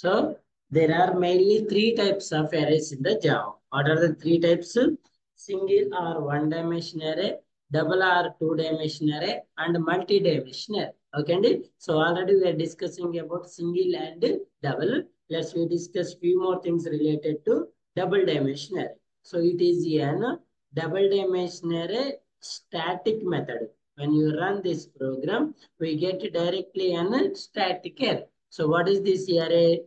So there are mainly three types of arrays in the Java. What are the three types? Single or one-dimension array, double or two-dimension array, and multi-dimension array. Okay, Andy? So already we are discussing about single and double. Let's we discuss few more things related to double dimension array. So it is an double dimension array static method. When you run this program, we get directly an static array. So what is this array?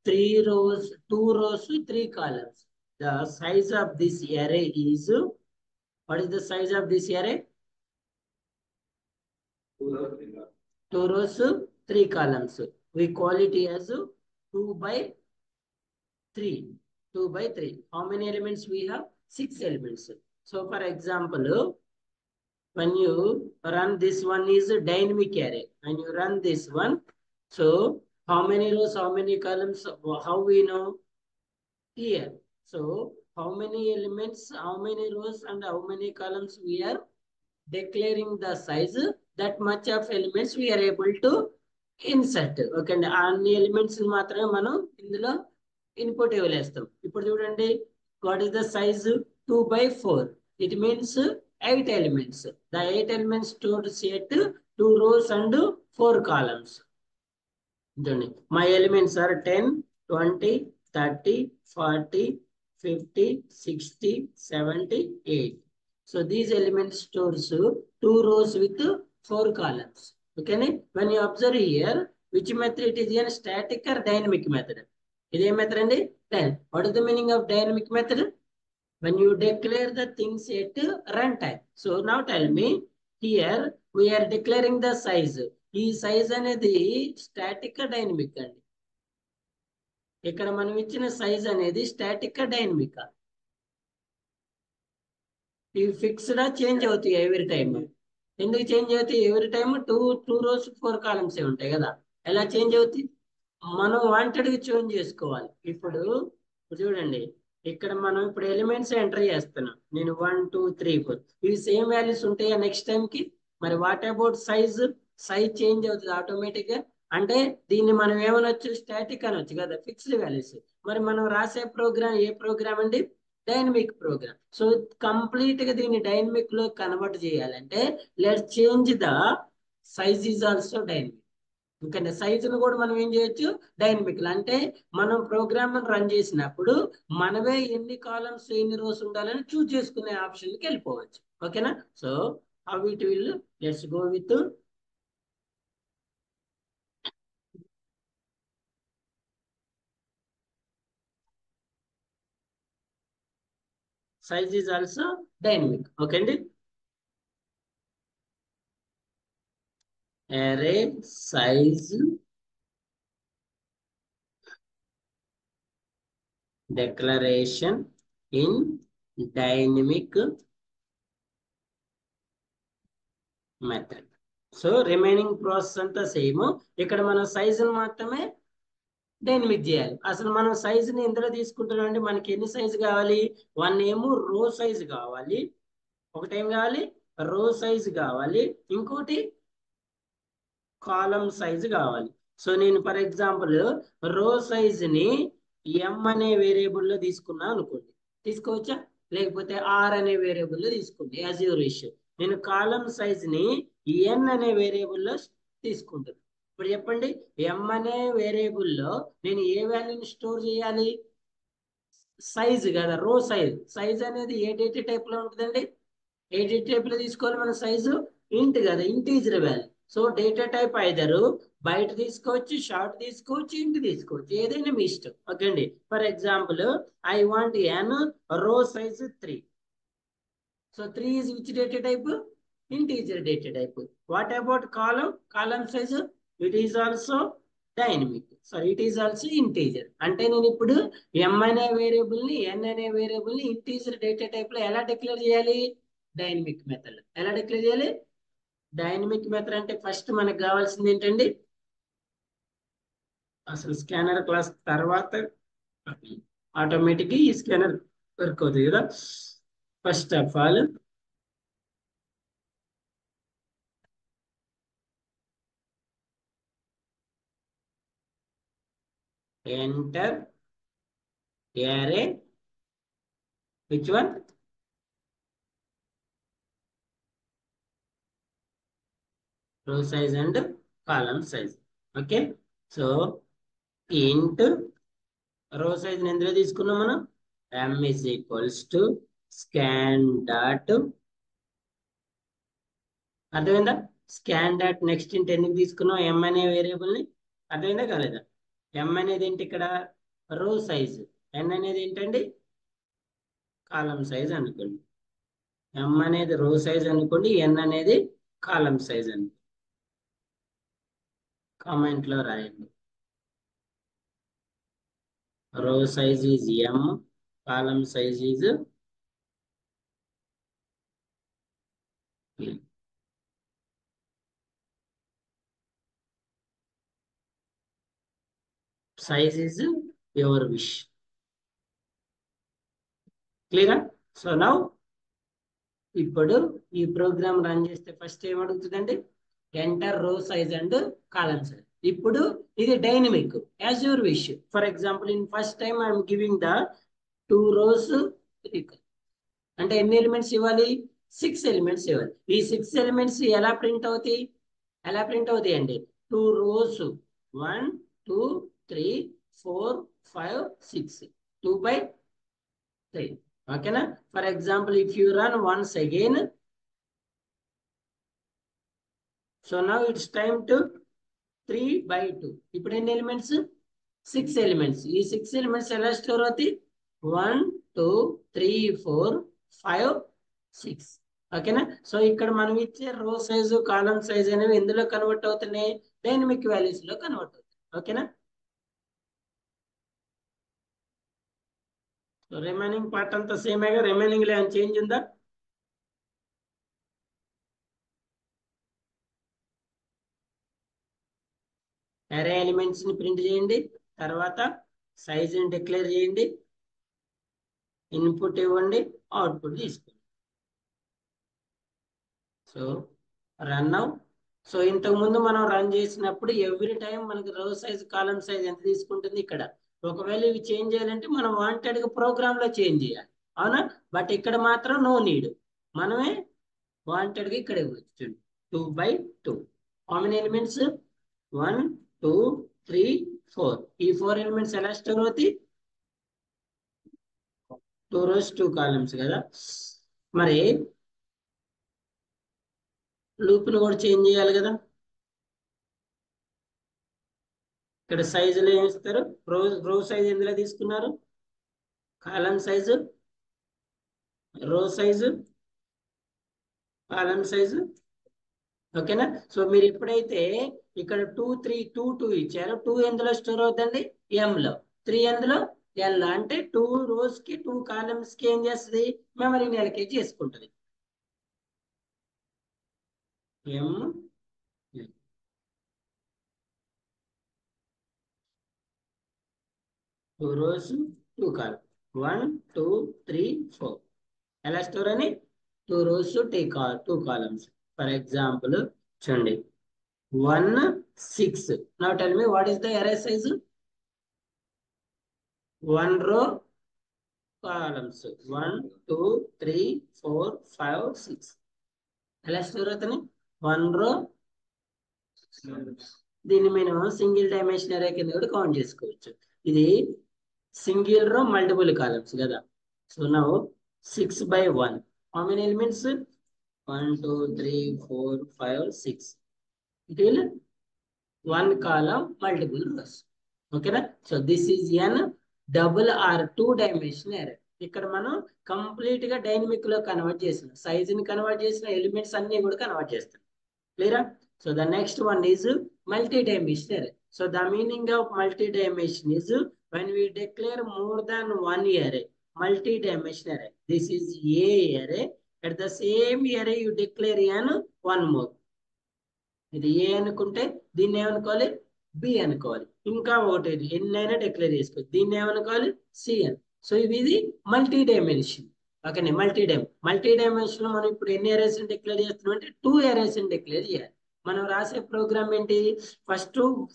Three rows, two rows, three columns. The size of this array is, what is the size of this array? Two rows, three columns. We call it as 2 by 3. 2 by 3. How many elements we have? 6 elements. So for example, when you run this one is a dynamic array. When you run this one, so how many rows, how many columns, how we know? Here. So how many elements, how many rows and how many columns we are declaring the size, that much of elements we are able to insert. Okay అండి, అన్ని elements మాత్రమే మనం ఇందులో input ఇవ్వలేస్తాం. ఇప్పుడు చూడండి, what is the size? 2/4. It means 8 elements. The 8 elements stores at 2 rows and 4 columns. My elements are 10, 20, 30, 40, 50, 60, 70, 80. So these elements stores 2 rows with 4 columns. Okay, when you observe here, which method it is? A static or dynamic method? Is a method and 10. What is the meaning of dynamic method? When you declare the things at runtime. So now tell me, here we are declaring the size. ఈ size అనేది static dynamic అండి. ఇక్కడ మనం ఇచ్చిన size అనేది static dynamic. ఇవి fixed change అవుతాయి every time. ఎందుకు చేంజ్ అవుతాయి? Every time two rows 4 columns ఉంటాయి కదా, ఎలా చేంజ్ అవుతాయి? మనం వాంటెడ్ చేంజ్ చేసుకోవాలి. ఇప్పుడు చూడండి, ఇక్కడ మనం ఇప్పుడు ఎలిమెంట్స్ ఎంటర్ చేస్తున్నాం. నేను 1 2 3 4 ఇవి సేమ్ వాల్యూస్ ఉంటాయా నెక్స్ట్ టైం కి? మరి what about size? Size change అవుతుంది ఆటోమేటిక్ గా. అంటే దీన్ని మనం ఏమనొచ్చు? స్టాటిక్ అనొచ్చు కదా, ఫిక్స్డ్ వాల్యూస్. మరి మనం రాసే ప్రోగ్రామ్ ఏ ప్రోగ్రామ్ అండి? Dynamic program. సో కంప్లీట్ గా దీన్ని డైనమిక్ లో కన్వర్ట్ చేయాలంటే let's change the size is also dynamic. ఎందుకంటే సైజును కూడా మనం ఏం చేయొచ్చు? డైనమిక్. అంటే మనం ప్రోగ్రామ్ రన్ చేసినప్పుడు మనమే ఎన్ని కాలమ్స్ ఎన్ని రోస్ ఉండాలని చూస్ చేసుకునే ఆప్షన్కి వెళ్ళిపోవచ్చు. ఓకేనా? So how it will, let's go with size is also dynamic. Okay, అండి. Array size declaration in dynamic method. So remaining process అంతా సేమ్. ఇక్కడ మనం సైజును మాత్రమే డైనమిక్ చేయాలి. అసలు మనం సైజుని ఎందులో తీసుకుంటున్నాం అంటే మనకి ఎన్ని సైజు కావాలి? 1 ఏమో రో సైజు కావాలి, ఒకటేం కావాలి? రో సైజు కావాలి, ఇంకోటి కాలమ్ సైజు కావాలి. సో నేను ఫర్ ఎగ్జాంపుల్ రో సైజుని ఎం అనే వేరియబుల్లో తీసుకున్నా అనుకోండి, తీసుకోవచ్చా? లేకపోతే ఆర్ అనే వేరియబుల్లో తీసుకోండి, యాజ్ యువర్ విష్. నేను కాలమ్ సైజుని ఎన్ అనే వేరియబుల్లో తీసుకుంటాను. ఇప్పుడు చెప్పండి, ఎం అనే వేరియబుల్లో నేను ఏ వాల్యూని స్టోర్ చేయాలి? సైజు కదా, రో సైజ్. సైజ్ అనేది ఏ డేటా టైప్ లో ఉంటుందండి? ఏ డేటా టైప్ లో తీసుకోవాలి మన సైజు? ఇంట్ కదా, integer value. So data type either బయట తీసుకోవచ్చు, షార్ట్ తీసుకోవచ్చు, ఇంట్ తీసుకోవచ్చు, ఏదైనా మీ ఇష్టం. ఓకే అండి. For example I want an row size 3. So 3 is which data type? Integer data type. What about column? Column size, it is also dynamic. Sorry, it is also integer. అంటే నేను ఇప్పుడు m అనే variable ని n అనే variable ని integer data type లో ఎలా declare చేయాలి? Dynamic method. ఎలా డిక్లేర్ చేయాలి? డైనమిక్ మెథడ్ అంటే ఫస్ట్ మనకు కావాల్సింది ఏంటండి? అసలు స్కానర్ క్లాస్ తర్వాత ఆటోమేటిక్ ఈ స్కానర్ వర్క్ అవుతుంది కదా. First of all enter array, which one? Row size and column size. Okay, so int row size ఎందులో తీసుకున్నాం మనం? m is equals to scan dot, అర్థమైందా? స్కాన్ డాట్ నెక్స్ట్ ఇంట్ ఎందుకు తీసుకున్నాం? m అనే వేరియబుల్ ని. అర్థమైందా కాలేదా? m అనేది ఏంటి ఇక్కడ? Row size. n అనేది ఏంటండి? కాలం సైజ్ అనుకోండి. m అనేది రో సైజ్ అనుకోండి, n అనేది కాలం సైజ్ అనుకోండి. కామెంట్ లో రాయండి. Row size is m, column size is p. Size is your wish. Clear? So now ఇప్పుడు ఈ ప్రోగ్రామ్ రన్ చేస్తే ఫస్ట్ ఏం అడుగుతుందండి? Enter row size and column size. ఇప్పుడు ఇది dynamic, as your wish. For example in first time I'm giving the 2 rows, 3 columns. అంటే ఎన్ని elements ఇవ్వాలి? 6 ఎలిమెంట్స్ ఇవ్వాలి. ఈ 6 ఎలిమెంట్స్ ఎలా ప్రింట్ అవుతాయి? అండి 2 rows 1 2 3 4 5 6 2/3. ఓకేనా? For example if you run once again, so now it's time to 3/2. ఇప్పుడు ఎన్ని ఎలిమెంట్స్? 6 ఎలిమెంట్స్. ఈ 6 ఎలిమెంట్స్ ఎలా స్టోర్ అవుతాయి? 1 2 3 4 5 6. ఓకేనా? సో ఇక్కడ మనం ఇచ్చే రో సైజు కాలం సైజ్ అనేవి ఎందులో కన్వర్ట్ అవుతున్నాయి? డైనమిక్ వాల్యూస్ లో కన్వర్ట్ అవుతాయి. ఓకేనా? సో రిమైనింగ్ పార్ట్ అంతా సేమేగా, రిమైనింగ్ లో ఏమైనా చేంజ్ ఉందా? అరే ఎలిమెంట్స్ ని ప్రింట్ చేయండి, తర్వాత సైజ్ ని డిక్లేర్ చేయండి, ఇన్పుట్ ఇవ్వండి, అవుట్పుట్ తీసుకోండి. So run now. సో ఇంతకు ముందు మనం రన్ చేసినప్పుడు ఎవ్రీ టైం మనకి రో సైజ్ కాలం సైజ్ ఎంత తీసుకుంటుంది ఇక్కడ. ఒకవేళ ఇవి చేంజ్ చేయాలంటే మనం వాంటెడ్ గా ప్రోగ్రామ్ లో చేంజ్ చేయాలి, అవునా? బట్ ఇక్కడ మాత్రం నో నీడ్, మనమే వాంటెడ్ గా ఇక్కడ ఇవ్వచ్చు. 2/2. How many elements? 1 2 3 4. ఈ 4 ఎలిమెంట్స్ ఎలా స్టోర్ అవుతాయి? 2 rows 2 columns కదా. మరి లూప్ ను కూడా చేంజ్ చేయాలి కదా. ఇక్కడ సైజులు ఏమి ఇస్తారు? రో సైజ్ ఎందులో తీసుకున్నారు? కాలం సైజు, రో సైజు, కాలం సైజు. ఓకేనా? సో మీరు ఎప్పుడైతే ఇక్కడ 2 3 2 2 ఇచ్చారో 2 ఎందులో స్టోర్ అవుతుందండి? m లో. 3 ఎందులో? l లో. అంటే 2 rows కి 2 columns కి ఏం చేస్తుంది? మెమరీని అలొకేట్ చేసుకుంటుంది. m 2 rows 2 columns 1 2 3 4. ఎలా స్టోర్ అని? 2 rows 2 columns. ఫర్ ఎగ్జాంపుల్ చూడండి 1 6. Now tell me what is the array size? 1 row columns 1 2 3 4 5 6. ఎలా స్టోర్ అవుతుంది? 1 row. దీన్ని మనం సింగిల్ డైమెన్షన్ అరే కింద కూడా కౌంట్ చేసుకోవచ్చు. ఇది సింగిల్ రో మల్టిపుల్ కాలమ్స్ కదా. So now 6/1. How many elements? 1 2 3 4 5 6. It will 1 column multiple rows. ఓకేనా? So this is an double or 2 dimension అరే. ఇక్కడ మనం కంప్లీట్ గా డైనమిక్ లో కన్వర్ట్ చేసిన, సైజ్ ని కన్వర్ట్ చేసిన, ఎలిమెంట్స్ అన్ని కూడా కన్వర్ట్ చేస్తాం. క్లియరా? So the next one is multi-dimensional array. So the meaning of multi-dimension is when we declare more than one array, multi-dimensional array. This is a array. At the same array you declare one more. ఇది ఏ అనుకుంటే దీన్ని ఏమనుకోవాలి? B అనుకోవాలి. ఇంకా ఒకటి ఎన్నైనా declare చేసుకోవచ్చు. దీన్ని ఏమనుకోవాలి? సి అని. సో ఇది multi dimension. Okay, multi dimension లో మనం ఇప్పుడు ఎన్ని అరేస్ డిక్లేర్ చేస్తున్నాం అంటే 2 అరేస్ డిక్లేర్ చేయాలి. మనం రాసే ప్రోగ్రామ్ ఏంటి?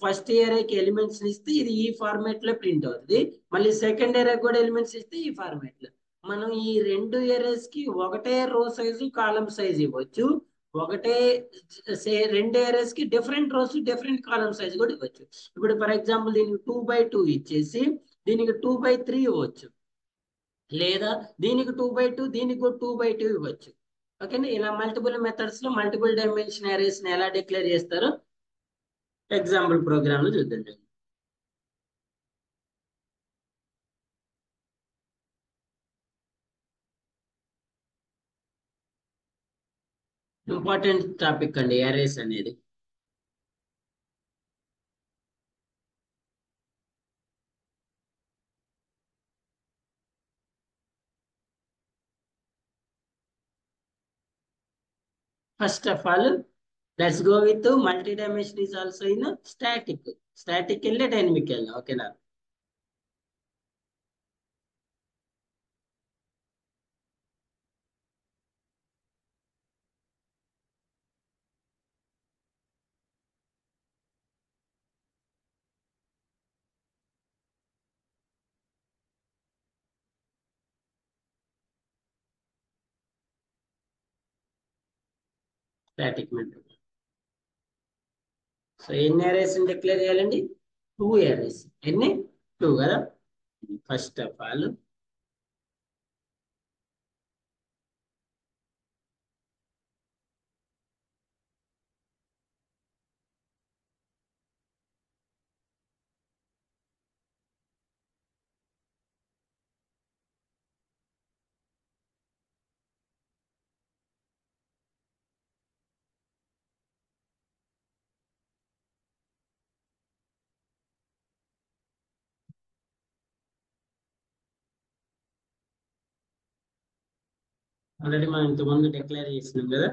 ఫస్ట్ ఏరేకి ఎలిమెంట్స్ ఇస్తే ఇది ఈ ఫార్మాట్ లో ప్రింట్ అవుతుంది. మళ్ళీ సెకండ్ ఏరే కూడా ఎలిమెంట్స్ ఇస్తే ఈ ఫార్మాట్ లో. మనం ఈ రెండు ఏరేస్ కి ఒకటే రో సైజు కాలం సైజ్ ఇవ్వచ్చు. ఒకటే రెండు ఏరేస్ కి different rows different column size కూడా ఇవ్వచ్చు. ఇప్పుడు ఫర్ ఎగ్జాంపుల్ దీనికి 2x2 ఇచ్చేసి దీనికి 2x3 ఇవ్వచ్చు. లేదా దీనికి 2x2 దీనికి కూడా 2x2 ఇవ్వచ్చు. ఓకేనా? ఇలా మల్టిపుల్ మెథడ్స్ లో మల్టిపుల్ డైమెన్షన్ అరేస్ ని ఎలా డిక్లేర్ చేస్తారో ఎగ్జాంపుల్ ప్రోగ్రామ్ లో చూద్దాం. ఇంపార్టెంట్ టాపిక్ అండి అరేస్ అనేది. First of all, let's go with multi-dimension is also in static. Static and dynamic. Okay, now. Static method. So, ఎన్ని arrays declare చేయాలండి? 2 arrays. ఎన్ని? 2 కదా? First of all, ఆల్రెడీ మనం ఇంతకుముందు డిక్లేర్ చేసినాం కదా.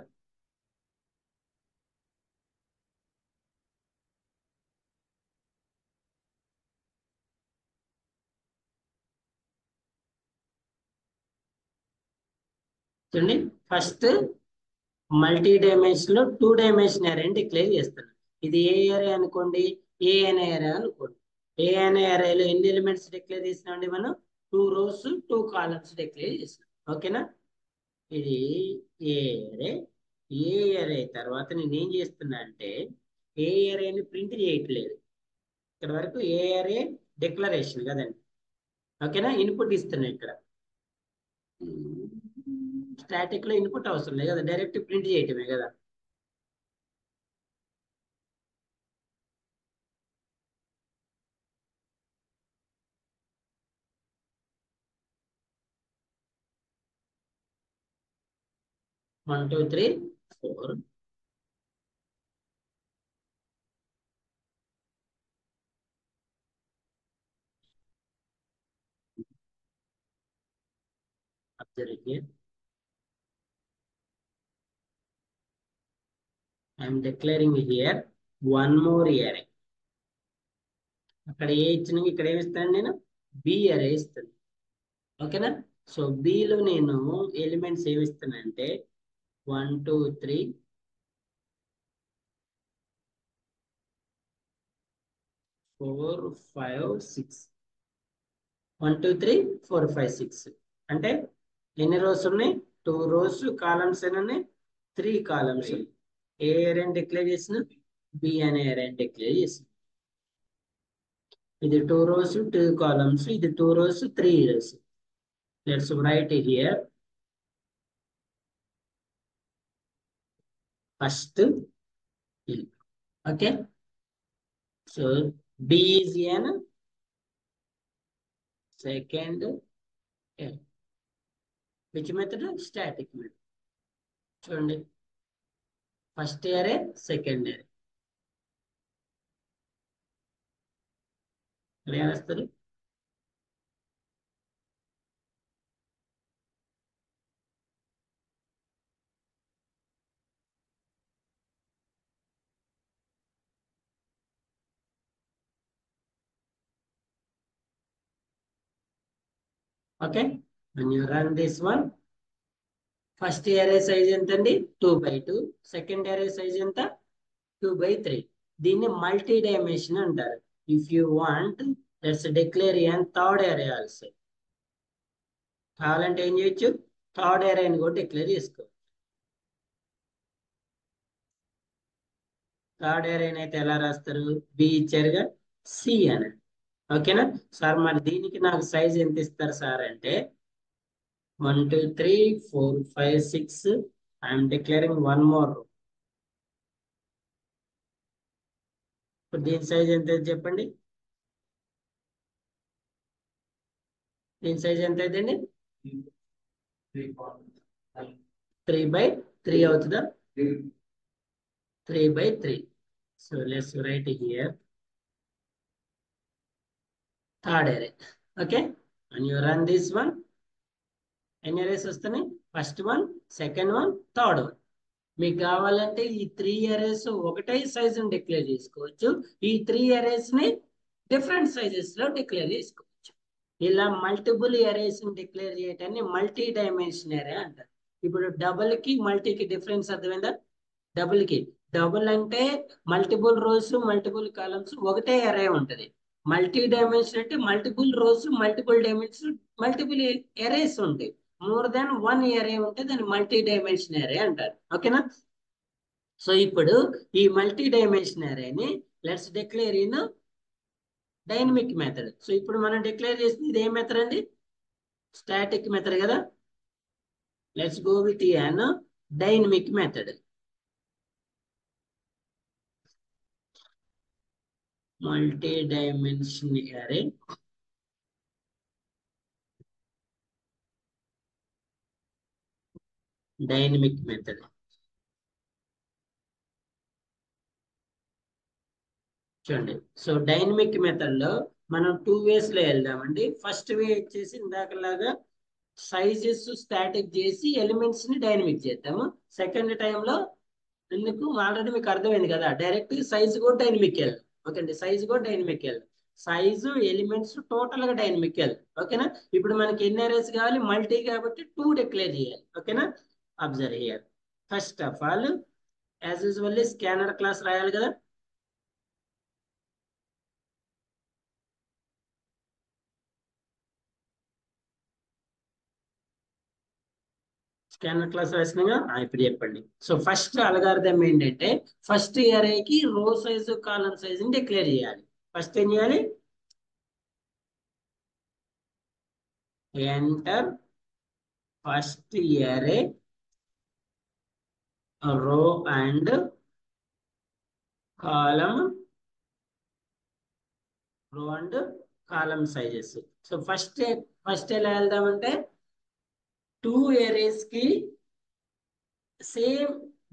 చూడండి, ఫస్ట్ మల్టీ డైమెన్షన్ లో 2 డైమెన్షన్ అరే అని డిక్లేర్ చేస్తున్నాం. ఇది ఏ అరే అనుకోండి, ఏ అనే అరే అనుకోండి. ఏ అనే అరేలో ఎన్ని ఎలిమెంట్స్ డిక్లేర్ చేసినామండి మనం? 2 rows 2 columns డిక్లేర్ చేసినాం. ఓకేనా? ఇది ఏ అరే. ఏ అరే తర్వాత నేను ఏం చేస్తున్నా అంటే ఏ అరేని ప్రింట్ చేయట్లేదు. ఇక్కడ వరకు ఏ అరే డిక్లరేషన్ కదండి. ఓకేనా? ఇన్పుట్ ఇస్తున్నా ఇక్కడ. స్టాటిక్ లో ఇన్పుట్ అవసరం లేదు కదా, డైరెక్ట్ ప్రింట్ చేయటమే కదా. One two three four. Observe here. I am declaring here one more array. అక్కడ ఏ ఇచ్చిన ఇక్కడ ఏమి ఇస్తాను నేను? బి అరే ఇస్తాను. ఓకేనా? సో బిలో నేను ఎలిమెంట్స్ ఏమి ఇస్తానంటే 1 2 3 4 5 6. 1 2 3 4 5 6 అంటే ఎన్ని రోస్ ఉన్నాయి? 2 rows కాలమ్స్ ఎన్ని? 3 కాలమ్స్. ఏ అరే డిక్లేర్ చేసిన? బి అనే అరే డిక్లేర్ చేసిన. ఇది 2 rows 2 columns, ఇది 2 rows 3 rows. Let's write here first L. Okay, so B is n, second L. Which method? Static method. చూడండి, ఫస్ట్ అరే సెకండ్ అరే వేస్తారు. Okay, when you run this one, first అరే సైజ్ ఎంత అండి? 2 by 2. సెకండ్ అరే size ఎంత? 2/3. దీన్ని మల్టీ డైమెన్షన్ అంటారు. If you want let's declare an third array also. కావాలంటే ఏం చేయొచ్చు, థర్డ్ అరే అని కూడా డిక్లేర్ చేసుకోవచ్చు. థర్డ్ అరేని అయితే ఎలా రాస్తారు, బి ఇచ్చారుగా, సి అని. ఓకేనా సార్, మరి దీనికి నాకు సైజ్ ఎంత ఇస్తారు సార్ అంటే 1 2 3 4 5 6. I'm declaring one more. ఇప్పుడు దీని సైజ్ ఎంత చెప్పండి, దీని సైజ్ ఎంత అవుతుంది, 3/3 అవుతుందా, 3/3. So let's write here third array. Okay, and you run this one. ఎన్ని అరేస్ వస్తున్నాయి, first one, second one, third one. మీకు కావాలంటే ఈ 3 అరేస్ ఒకటే సైజుని డిక్లేర్ చేసుకోవచ్చు, ఈ 3 అరేస్ ని డిఫరెంట్ సైజెస్ లో డిక్లేర్ చేసుకోవచ్చు. ఇలా మల్టిపుల్ అరేస్ ని డిక్లేర్ చేయటాన్ని మల్టీ డైమెన్షన్ అరే అంటారు. ఇప్పుడు డబుల్ కి మల్టీకి డిఫరెన్స్ అర్థమైందా. డబుల్ కి, డబుల్ అంటే మల్టిపుల్ రోస్ మల్టిపుల్ కాలమ్స్ ఒకటే అరే ఉంటది. మల్టీ డైమెన్షన్ అంటే multiple rows multiple dimension multiple arrays ఉంటాయి. మోర్ దాన్ వన్ అరే ఉంటే దాన్ని మల్టీ డైమెన్షన్ అరే అంటారు. ఓకేనా. సో ఇప్పుడు ఈ మల్టీ డైమెన్షన్ అరేని let's declare in dynamic method. So ఇప్పుడు మనం డిక్లేర్ చేసింది ఇది ఏ మెథడ్ అండి, స్టాటిక్ మెథడ్ కదా. Let's go with an dynamic method. multi-dimension array dynamic method. చూడండి, సో డైనమిక్ మెథడ్ లో మనం 2 ways లో వెళ్దామండి. ఫస్ట్ వే వచ్చేసి ఇందాకలాగా సైజెస్ స్టాటిక్ చేసి ఎలిమెంట్స్ ని డైనమిక్ చేద్దాము. సెకండ్ టైంలో ఎందుకు ఆల్రెడీ మీకు అర్థమైంది కదా, డైరెక్ట్ సైజ్ కూడా డైనమిక్ వెళ్దాం. ఓకే అండి, సైజ్ కూడా డైనమిక్ వెళ్దాం. సైజు ఎలిమెంట్స్ టోటల్ గా డైనమిక్ వెళ్దాం. ఓకేనా. ఇప్పుడు మనకి ఎన్ని అరేస్ కావాలి, మల్టీ కాబట్టి 2 డిక్లేర్ చేయాలి. ఓకేనా. Observe here, first of all as usually scanner class రాయాలి కదా. స్కానర్ క్లాస్ రాసినాగా, ఇప్పుడు చెప్పండి. సో ఫస్ట్ అల్గారిథం ఏంటంటే ఫస్ట్ అరేకి రో సైజు కాలం సైజు డిక్లేర్ చేయాలి. ఫస్ట్ ఏం చేయాలి, enter first array row and కాలం, రో and column sizes. So first ఎలా వెళ్దామంటే 2 అరేస్ కి సేమ్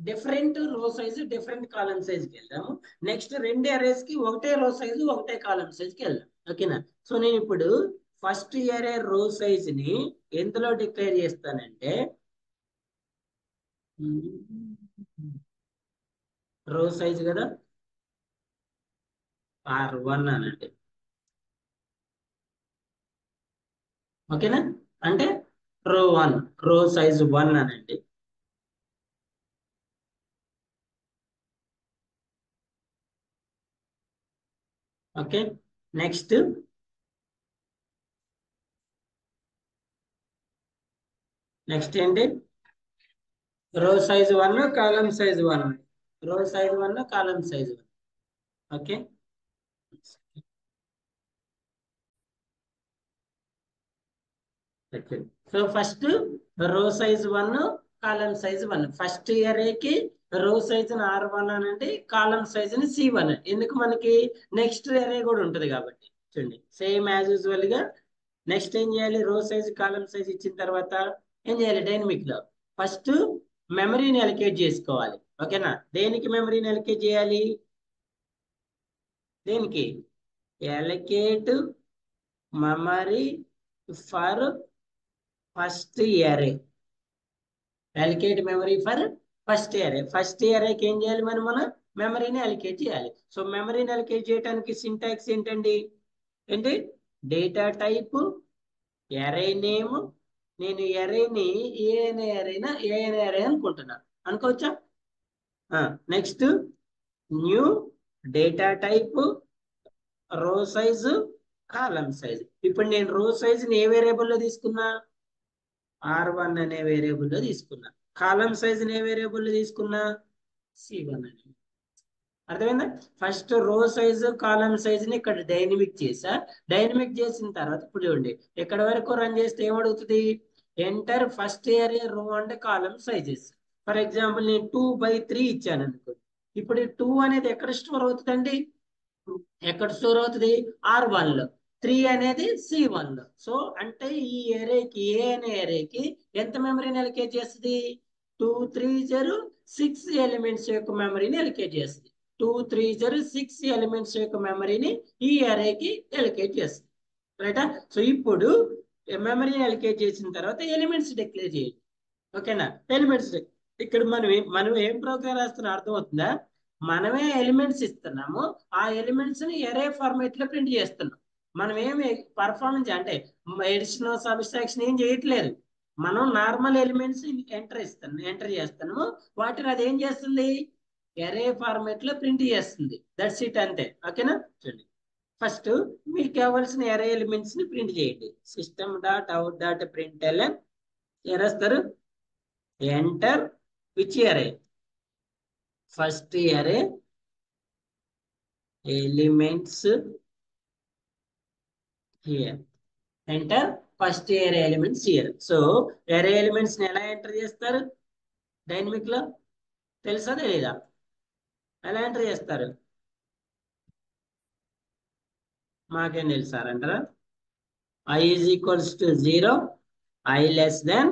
డిఫరెంట్ రో సైజు డిఫరెంట్ కాలం సైజ్కి వెళ్దాము. నెక్స్ట్ 2 అరేస్ కి ఒకటే రో సైజు ఒకటే కాలం సైజ్కి వెళ్దాం. ఓకేనా. సో నేను ఇప్పుడు ఫస్ట్ అరే రో సైజ్ ని ఎందులో డిక్లేర్ చేస్తానంటే రో సైజ్ కదా, R1 అనండి. ఓకేనా, అంటే రో 1, రో సైజ్ 1 అనండి. ఓకే, నెక్స్ట్ ఏంటి, రో size 1 column size 1, row size 1 column size 1. Okay, so first row size 1 column size 1. First అరేకి రో సైజ్ R1 అనండి, కాలం సైజ్ ని C1. ఎందుకు, మనకి నెక్స్ట్ అరే కూడా ఉంటది కాబట్టి. చూడండి, సేమ్ యాజ్ యూజువల్ గా నెక్స్ట్ ఏం చేయాలి, రో సైజ్ కాలం సైజ్ ఇచ్చిన తర్వాత ఏం చేయాలి, డైనమిక్ లో ఫస్ట్ మెమరీని అలొకేట్ చేసుకోవాలి. ఓకేనా. దేనికి మెమరీని అలొకేట్ చేయాలి, దేనికి, అలొకేట్ మెమరీ ఫర్ ఫస్ట్ అరే. అలికేట్ మెమరీ ఫర్ ఫస్ట్ అరే. ఫస్ట్ అరేకి ఏం చేయాలి, మనం మెమరీని అలికేట్ చేయాలి. సో మెమరీని అలికేట్ చేయడానికి సింటాక్స్ ఏంటండి, ఏంటి, డేటా టైప్ అరే నేమ్. నేను అరేని ఏ అనే అరేనా, ఏ అనే అరే అనుకుంటున్నా, అనుకోవచ్చా. నెక్స్ట్ న్యూ డేటా టైప్, రో సైజు, కాలం సైజ్. ఇప్పుడు నేను రో సైజుని ఏ వేరియబుల్లో తీసుకున్నా? R1 అనే వేరియబుల్లో తీసుకున్నా. కాలం సైజుని ఏ వేరియబుల్లో తీసుకున్నా? C1 అని. అర్థమైందా? ఫస్ట్ రో సైజు, కాలం సైజుని ఇక్కడ డైనమిక్ చేసా. డైనమిక్ చేసిన తర్వాత ఇప్పుడు చూడండి, ఎక్కడ వరకు రన్ చేస్తే ఏమడుగుతుంది? Enter first array row and column sizes. For example నేను 2/3 ఇచ్చాను అనుకో. ఇప్పుడు 2 అనేది ఎక్కడ స్టోర్ అవుతుందండి? ఎక్కడ స్టోర్ అవుతుంది? R1 లో. 3 అనేది C1 లో. సో అంటే ఈ ఏరేకి, ఏ అనే ఏరేకి ఎంత మెమరీని అలికేట్ చేస్తుంది? 6 ఎలిమెంట్స్ యొక్క మెమరీని అలికేట్ చేస్తుంది. 6 ఎలిమెంట్స్ యొక్క మెమరీని ఈ అరేకి అలికేట్ చేస్తుంది. రైటా? సో ఇప్పుడు మెమరీని అలికేట్ చేసిన తర్వాత ఎలిమెంట్స్ డిక్లేర్ చేయండి. ఓకేనా? ఎలిమెంట్స్ ఇక్కడ మనం ఏం ప్రోగ్రామ్ రాస్తున్నా అర్థమవుతుందా? మనమే ఎలిమెంట్స్ ఇస్తున్నాము, ఆ ఎలిమెంట్స్ ని ఎరే ఫార్మేట్ లో ప్రింట్ చేస్తున్నాం. మనం ఏమి పర్ఫార్మెన్స్ అంటే ఎడిషన్, సబ్స్ట్రాక్షన్ ఏం చేయట్లేదు. మనం నార్మల్ ఎలిమెంట్స్ ఎంటర్ చేస్తున్నాము, వాటిని అది ఏం చేస్తుంది? ఎరే ఫార్మేట్ లో ప్రింట్ చేస్తుంది. దట్స్ ఇట్, అంతే. ఓకేనా? చూడండి, ఫస్ట్ మీకు కావాల్సిన ఎరే ఎలిమెంట్స్ ని ప్రింట్ చేయండి. system.out.println రాస్తారు. Enter which array? First array elements here. Enter first array elements here. So array elements ని ఎలా ఎంటర్ చేస్తారు డైనమిక్ లో? తెలుసా తెలీదా? ఎలా ఎంటర్ చేస్తారు? మాకేం తెలుసారంటారా? I is equals to 0, I less than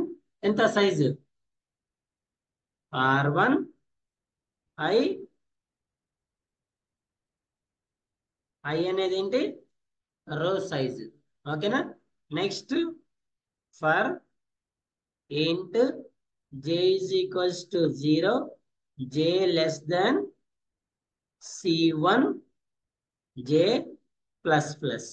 ఎంత సైజు? R1 I అనేది ఏంటి? రో సైజు. ఓకేనా? Next for int j is equals to 0, j less than C1 j plus plus.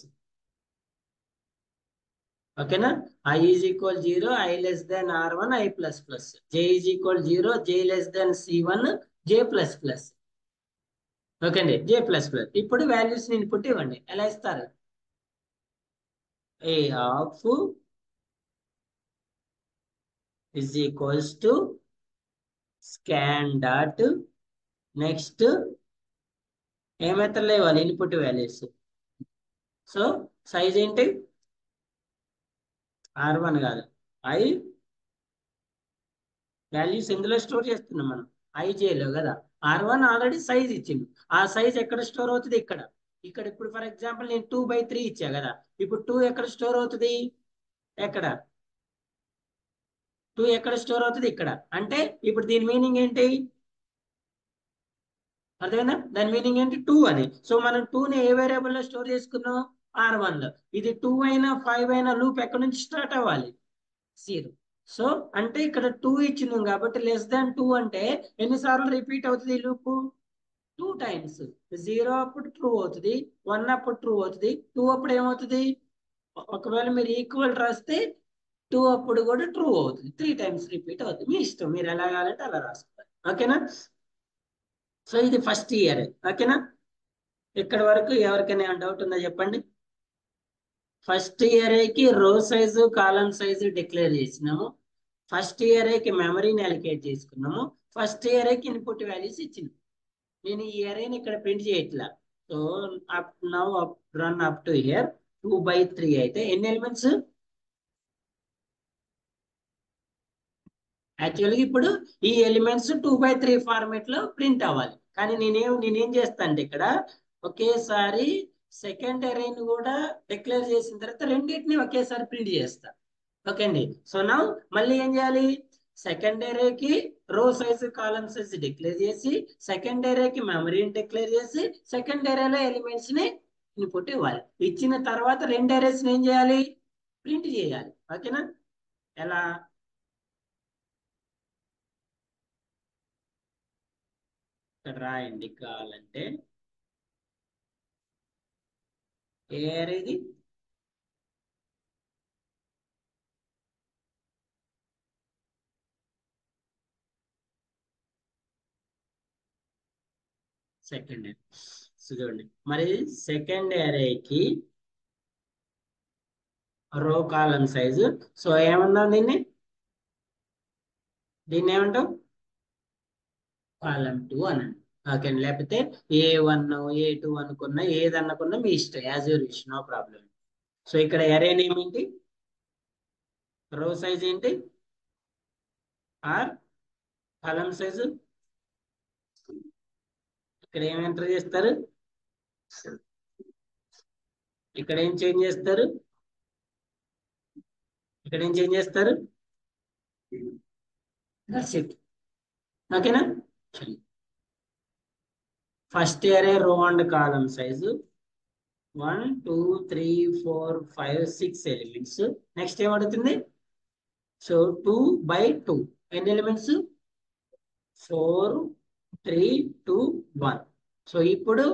ఓకేనా? I is equal 0, I less than R1 I plus plus. J is equal 0, j less than C1 j plus plus. Okay అండి, j plus plus. ఇప్పుడు values ని input ఇవ్వండి. ఎలా ఇస్తారు? A of is equals to scan dot. Next A method లో ఇవ్వాలి input values? So size ఏంటి? R1 కాదు, I వాల్యూస్ ఎందులో స్టోర్ చేస్తున్నాం మనం? ఐజేలో కదా. R1 ఆల్రెడీ సైజ్ ఇచ్చింది, ఆ సైజ్ ఎక్కడ స్టోర్ అవుతుంది? ఇక్కడ. ఇక్కడ ఇప్పుడు ఫర్ ఎగ్జాంపుల్ నేను 2/3 ఇచ్చా కదా, ఇప్పుడు 2 ఎక్కడ స్టోర్ అవుతుంది? ఎక్కడ? 2 ఎక్కడ స్టోర్ అవుతుంది? ఇక్కడ. అంటే ఇప్పుడు దీని మీనింగ్ ఏంటి? అర్థమైందా? దాని మీనింగ్ ఏంటి? 2 అని. సో మనం 2 ని ఏ వేరియబుల్ లో స్టోర్ చేసుకున్నాం? R1 లో. ఇది 2 అయినా 5 అయినా లూప్ ఎక్కడి నుంచి స్టార్ట్ అవ్వాలి? 0. సో అంటే ఇక్కడ 2 ఇచ్చినాం కాబట్టి లెస్ దాన్ 2 అంటే ఎన్నిసార్లు రిపీట్ అవుతుంది ఈ లూప్? 2 టైమ్స్. 0 అప్పుడు ట్రూ అవుతుంది, 1 అప్పుడు ట్రూ అవుతుంది, 2 అప్పుడు ఏమవుతుంది? ఒకవేళ మీరు ఈక్వల్ రాస్తే 2 అప్పుడు కూడా ట్రూ అవుతుంది. 3 టైమ్స్ రిపీట్ అవుతుంది. మీ ఇష్టం, మీరు ఎలా కావాలంటే అలా రాసుకోవాలి. ఓకేనా? సో ఇది ఫస్ట్ ఇయర్. ఓకేనా? ఇక్కడ వరకు ఎవరికైనా డౌట్ ఉందా చెప్పండి. ఫస్ట్ ఇయర్కి రో సైజు, కాలం సైజు డిక్లేర్ చేసినాము. ఫస్ట్ ఇయర్కి మెమరీని అలికేట్ చేసుకున్నాము. ఫస్ట్ ఇయర్కి ఇన్పుట్ వాల్యూస్ ఇచ్చినాము. నేను ఈ అరేని ఇక్కడ ప్రింట్ చేయట్లా. So now run up to hear 2/3 అయితే ఎన్ని ఎలిమెంట్స్? యాక్చువల్గా ఇప్పుడు ఈ ఎలిమెంట్స్ 2/3 ఫార్మేట్ లో ప్రింట్ అవ్వాలి. కానీ నేనేం చేస్తా అంటే ఇక్కడ ఒకేసారి సెకండ్ అరేని కూడా డిక్లేర్ చేసిన తర్వాత రెండింటిని ఒకేసారి ప్రింట్ చేస్తా. ఓకే అండి. సో నౌ మళ్ళీ ఏం చేయాలి? సెకండ్ అరేకి row size, column size declare చేసి, సెకండ్ అరేకి మెమరీని డిక్లేర్ చేసి, సెకండ్ అరేలో ఎలిమెంట్స్ ని ఇన్పుట్ ఇవ్వాలి. ఇచ్చిన తర్వాత రెండు అరేస్ ఏం చేయాలి? ప్రింట్ చేయాలి. ఓకేనా? ఎలా? ఇక్కడ రాయండి కావాలంటే. ఏ అరే ఇది? సెకండ్ అరే. సో చూడండి మరి సెకండ్ అరేకి రో కాలం సైజు. సో ఏమన్నాం దీన్ని ఏమంటాం కాలం 2 అనండి. ఓకే, లేకపోతే A1 A2 అనుకున్నా ఏది అనుకున్నా మీ ఇష్టం, as your wish, no problem. So ఇక్కడ అరే నేమ్ ఏంటి, రో సైజ్ ఏంటి, ఆర్ కాలం సైజు. ఇక్కడ ఏం ఎంటర్ చేస్తారు, ఇక్కడ ఏం చేంజ్ చేస్తారు, ఇక్కడ ఏం చేంజ్ చేస్తారు, దట్స్ ఇట్. ఓకేనా. First array row and column size 1 2 3 4 5 6 elements. Next ఏమడుగుతుంది, సో 2 by 2 ఎన్ని ఎలిమెంట్స్, 4 3 2 1. సో ఇప్పుడు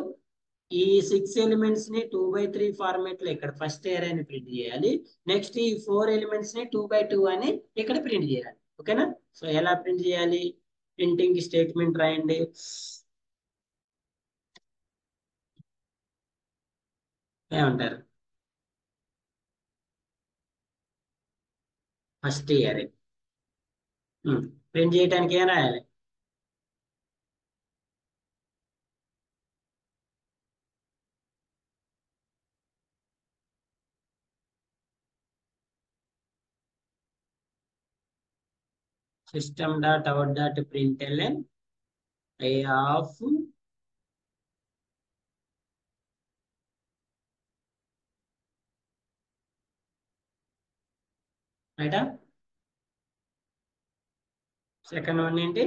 ఈ 6 ఎలిమెంట్స్ ని 2 by 3 ఫార్మేట్ లో ఇక్కడ ఫస్ట్ అరే అని ప్రింట్ చేయాలి. నెక్స్ట్ ఈ 4 ఎలిమెంట్స్ ని 2 by 2 అని ఇక్కడ ప్రింట్ చేయాలి. ఓకేనా. సో ఎలా ప్రింట్ చేయాలి, ప్రింటింగ్ స్టేట్మెంట్ రాయండి. ఏమంటారు, ఫస్ట్ అరే ప్రింట్ చేయడానికి ఏం రాయాలి, system.out.println a of రైటా. సెకండ్ వన్ ఏంటి,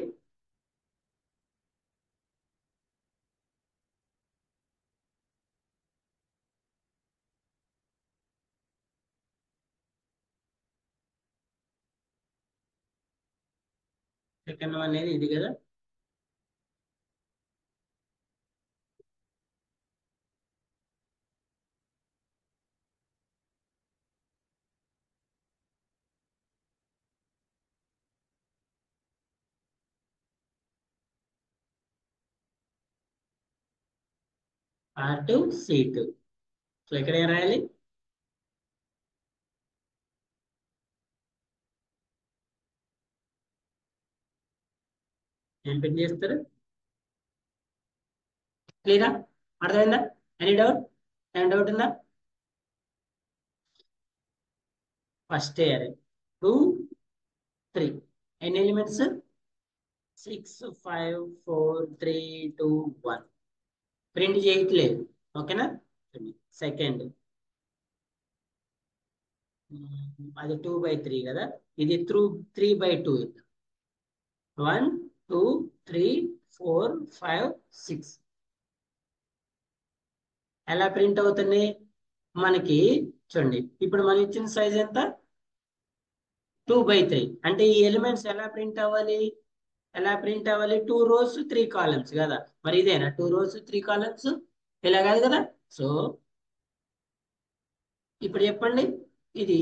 సెకండ్ వన్ అనేది ఇది కదా. R2 C2. సో ఇక్కడ ఏం రాయాలి, ఏం ప్రింట్ చేస్తారు, క్లియరా, అర్థమైందా, ఎనీ డౌట్, ఏం డౌట్ ఉందా. ఫస్ట్ అరే 2 3 ఎన్ని ఎలిమెంట్స్, 6 5 4 3 2 1. ప్రింట్ చేయట్లేదు. ఓకేనా. సెకండ్ అది 2 by 3 కదా, ఇది 3 by 2. 1 2 3 4 5 6 ఎలా ప్రింట్ అవుతుంది మనకి, చూడండి ఇప్పుడు మనం ఇచ్చిన సైజ్ ఎంత, 2 by 3. అంటే ఈ ఎలిమెంట్స్ ఎలా ప్రింట్ అవ్వాలి 2 rows 3 columns కదా. మరి ఇదేనా 2 rows 3 columns, ఇలా కాదు కదా. సో ఇప్పుడు చెప్పండి, ఇది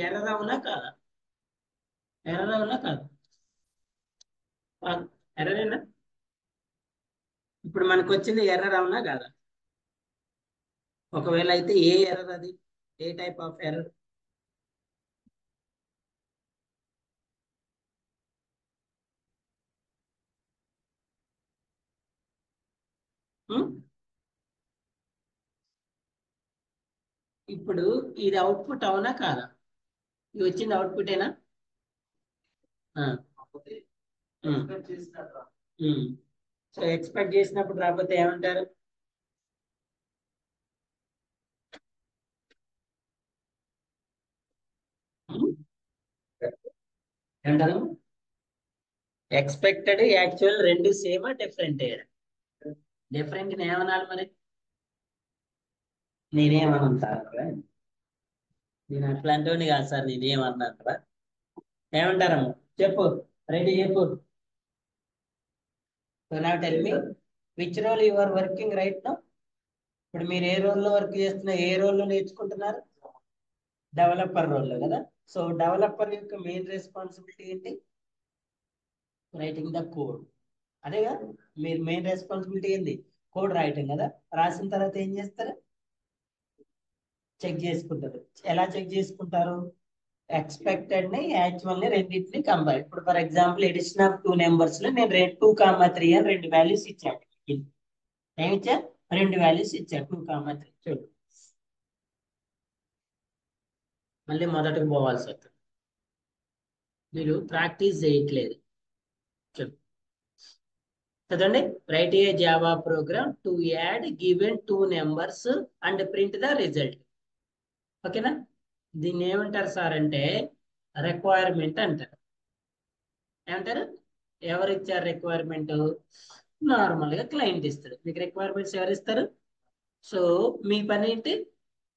ఎర్రర్ అవునా కాదా, ఎర్రర్ అవునా కాదు, ఎర్రరేనా. ఇప్పుడు మనకు వచ్చింది ఎర్రర్ అవునా కాదా, ఒకవేళ అయితే ఏ ఎర్రర్ అది, ఏ టైప్ ఆఫ్ ఎర్రర్, ఇప్పుడు ఇది అవుట్పుట్ అవునా కాదా, ఇది వచ్చింది అవుట్పుటేనా. సో ఎక్స్పెక్ట్ చేసినప్పుడు రాకపోతే ఏమంటారు, ఏమంటారు, ఎక్స్పెక్టెడ్ యాక్చువల్ రెండు సేమా డిఫరెంట్, డిఫరెంట్ ఏమనాలి మరి, నేనేమనంటారా, నేను అట్లాంటివని కాదు సార్, నేనేమన్నారా, ఏమంటారమ్మ చెప్పు, రెడీ చెప్పు. సో నా tell me which role you are working right now. ఇప్పుడు మీరు ఏ రోల్లో వర్క్ చేస్తున్నా, ఏ రోల్లో నేర్చుకుంటున్నారు, డెవలపర్ రోల్లో కదా. సో డెవలపర్ యొక్క మెయిన్ రెస్పాన్సిబిలిటీ ఏంటి, రైటింగ్ ద కోడ్. అదేగా మీరు మెయిన్ రెస్పాన్సిబిలిటీ ఏంది, కోడ్ రాయటం కదా. రాసిన తర్వాత ఏం చేస్తారు? చెక్ చేసుకుంటారు. ఎలా చెక్ చేసుకుంటారు? ఎక్స్పెక్టెడ్ ని యాక్చువల్ ని రెండింటిని కంబైన్. ఇప్పుడు for example addition of 2 numbers లో నేను 2,3 అని 2 వాల్యూస్ ఇచ్చాను. ఏమి ఇచ్చా? 2 వాల్యూస్ ఇచ్చా, 2,3. చూడు, మళ్ళీ మొదటకు పోవాల్సి వస్తుంది. మీరు ప్రాక్టీస్ చేయట్లేదు. చూడు, చదవండి. Right A Java programme to add given 2 numbers and print the result. ఓకేనా? దీన్ని ఏమంటారు సార్ అంటే రిక్వైర్మెంట్ అంటారు. ఏమంటారు? ఎవరు ఇచ్చారు రిక్వైర్మెంట్? నార్మల్ గా క్లయింట్ ఇస్తాడు. మీకు రిక్వైర్మెంట్స్ ఎవరు ఇస్తారు? సో మీ పని ఏంటి?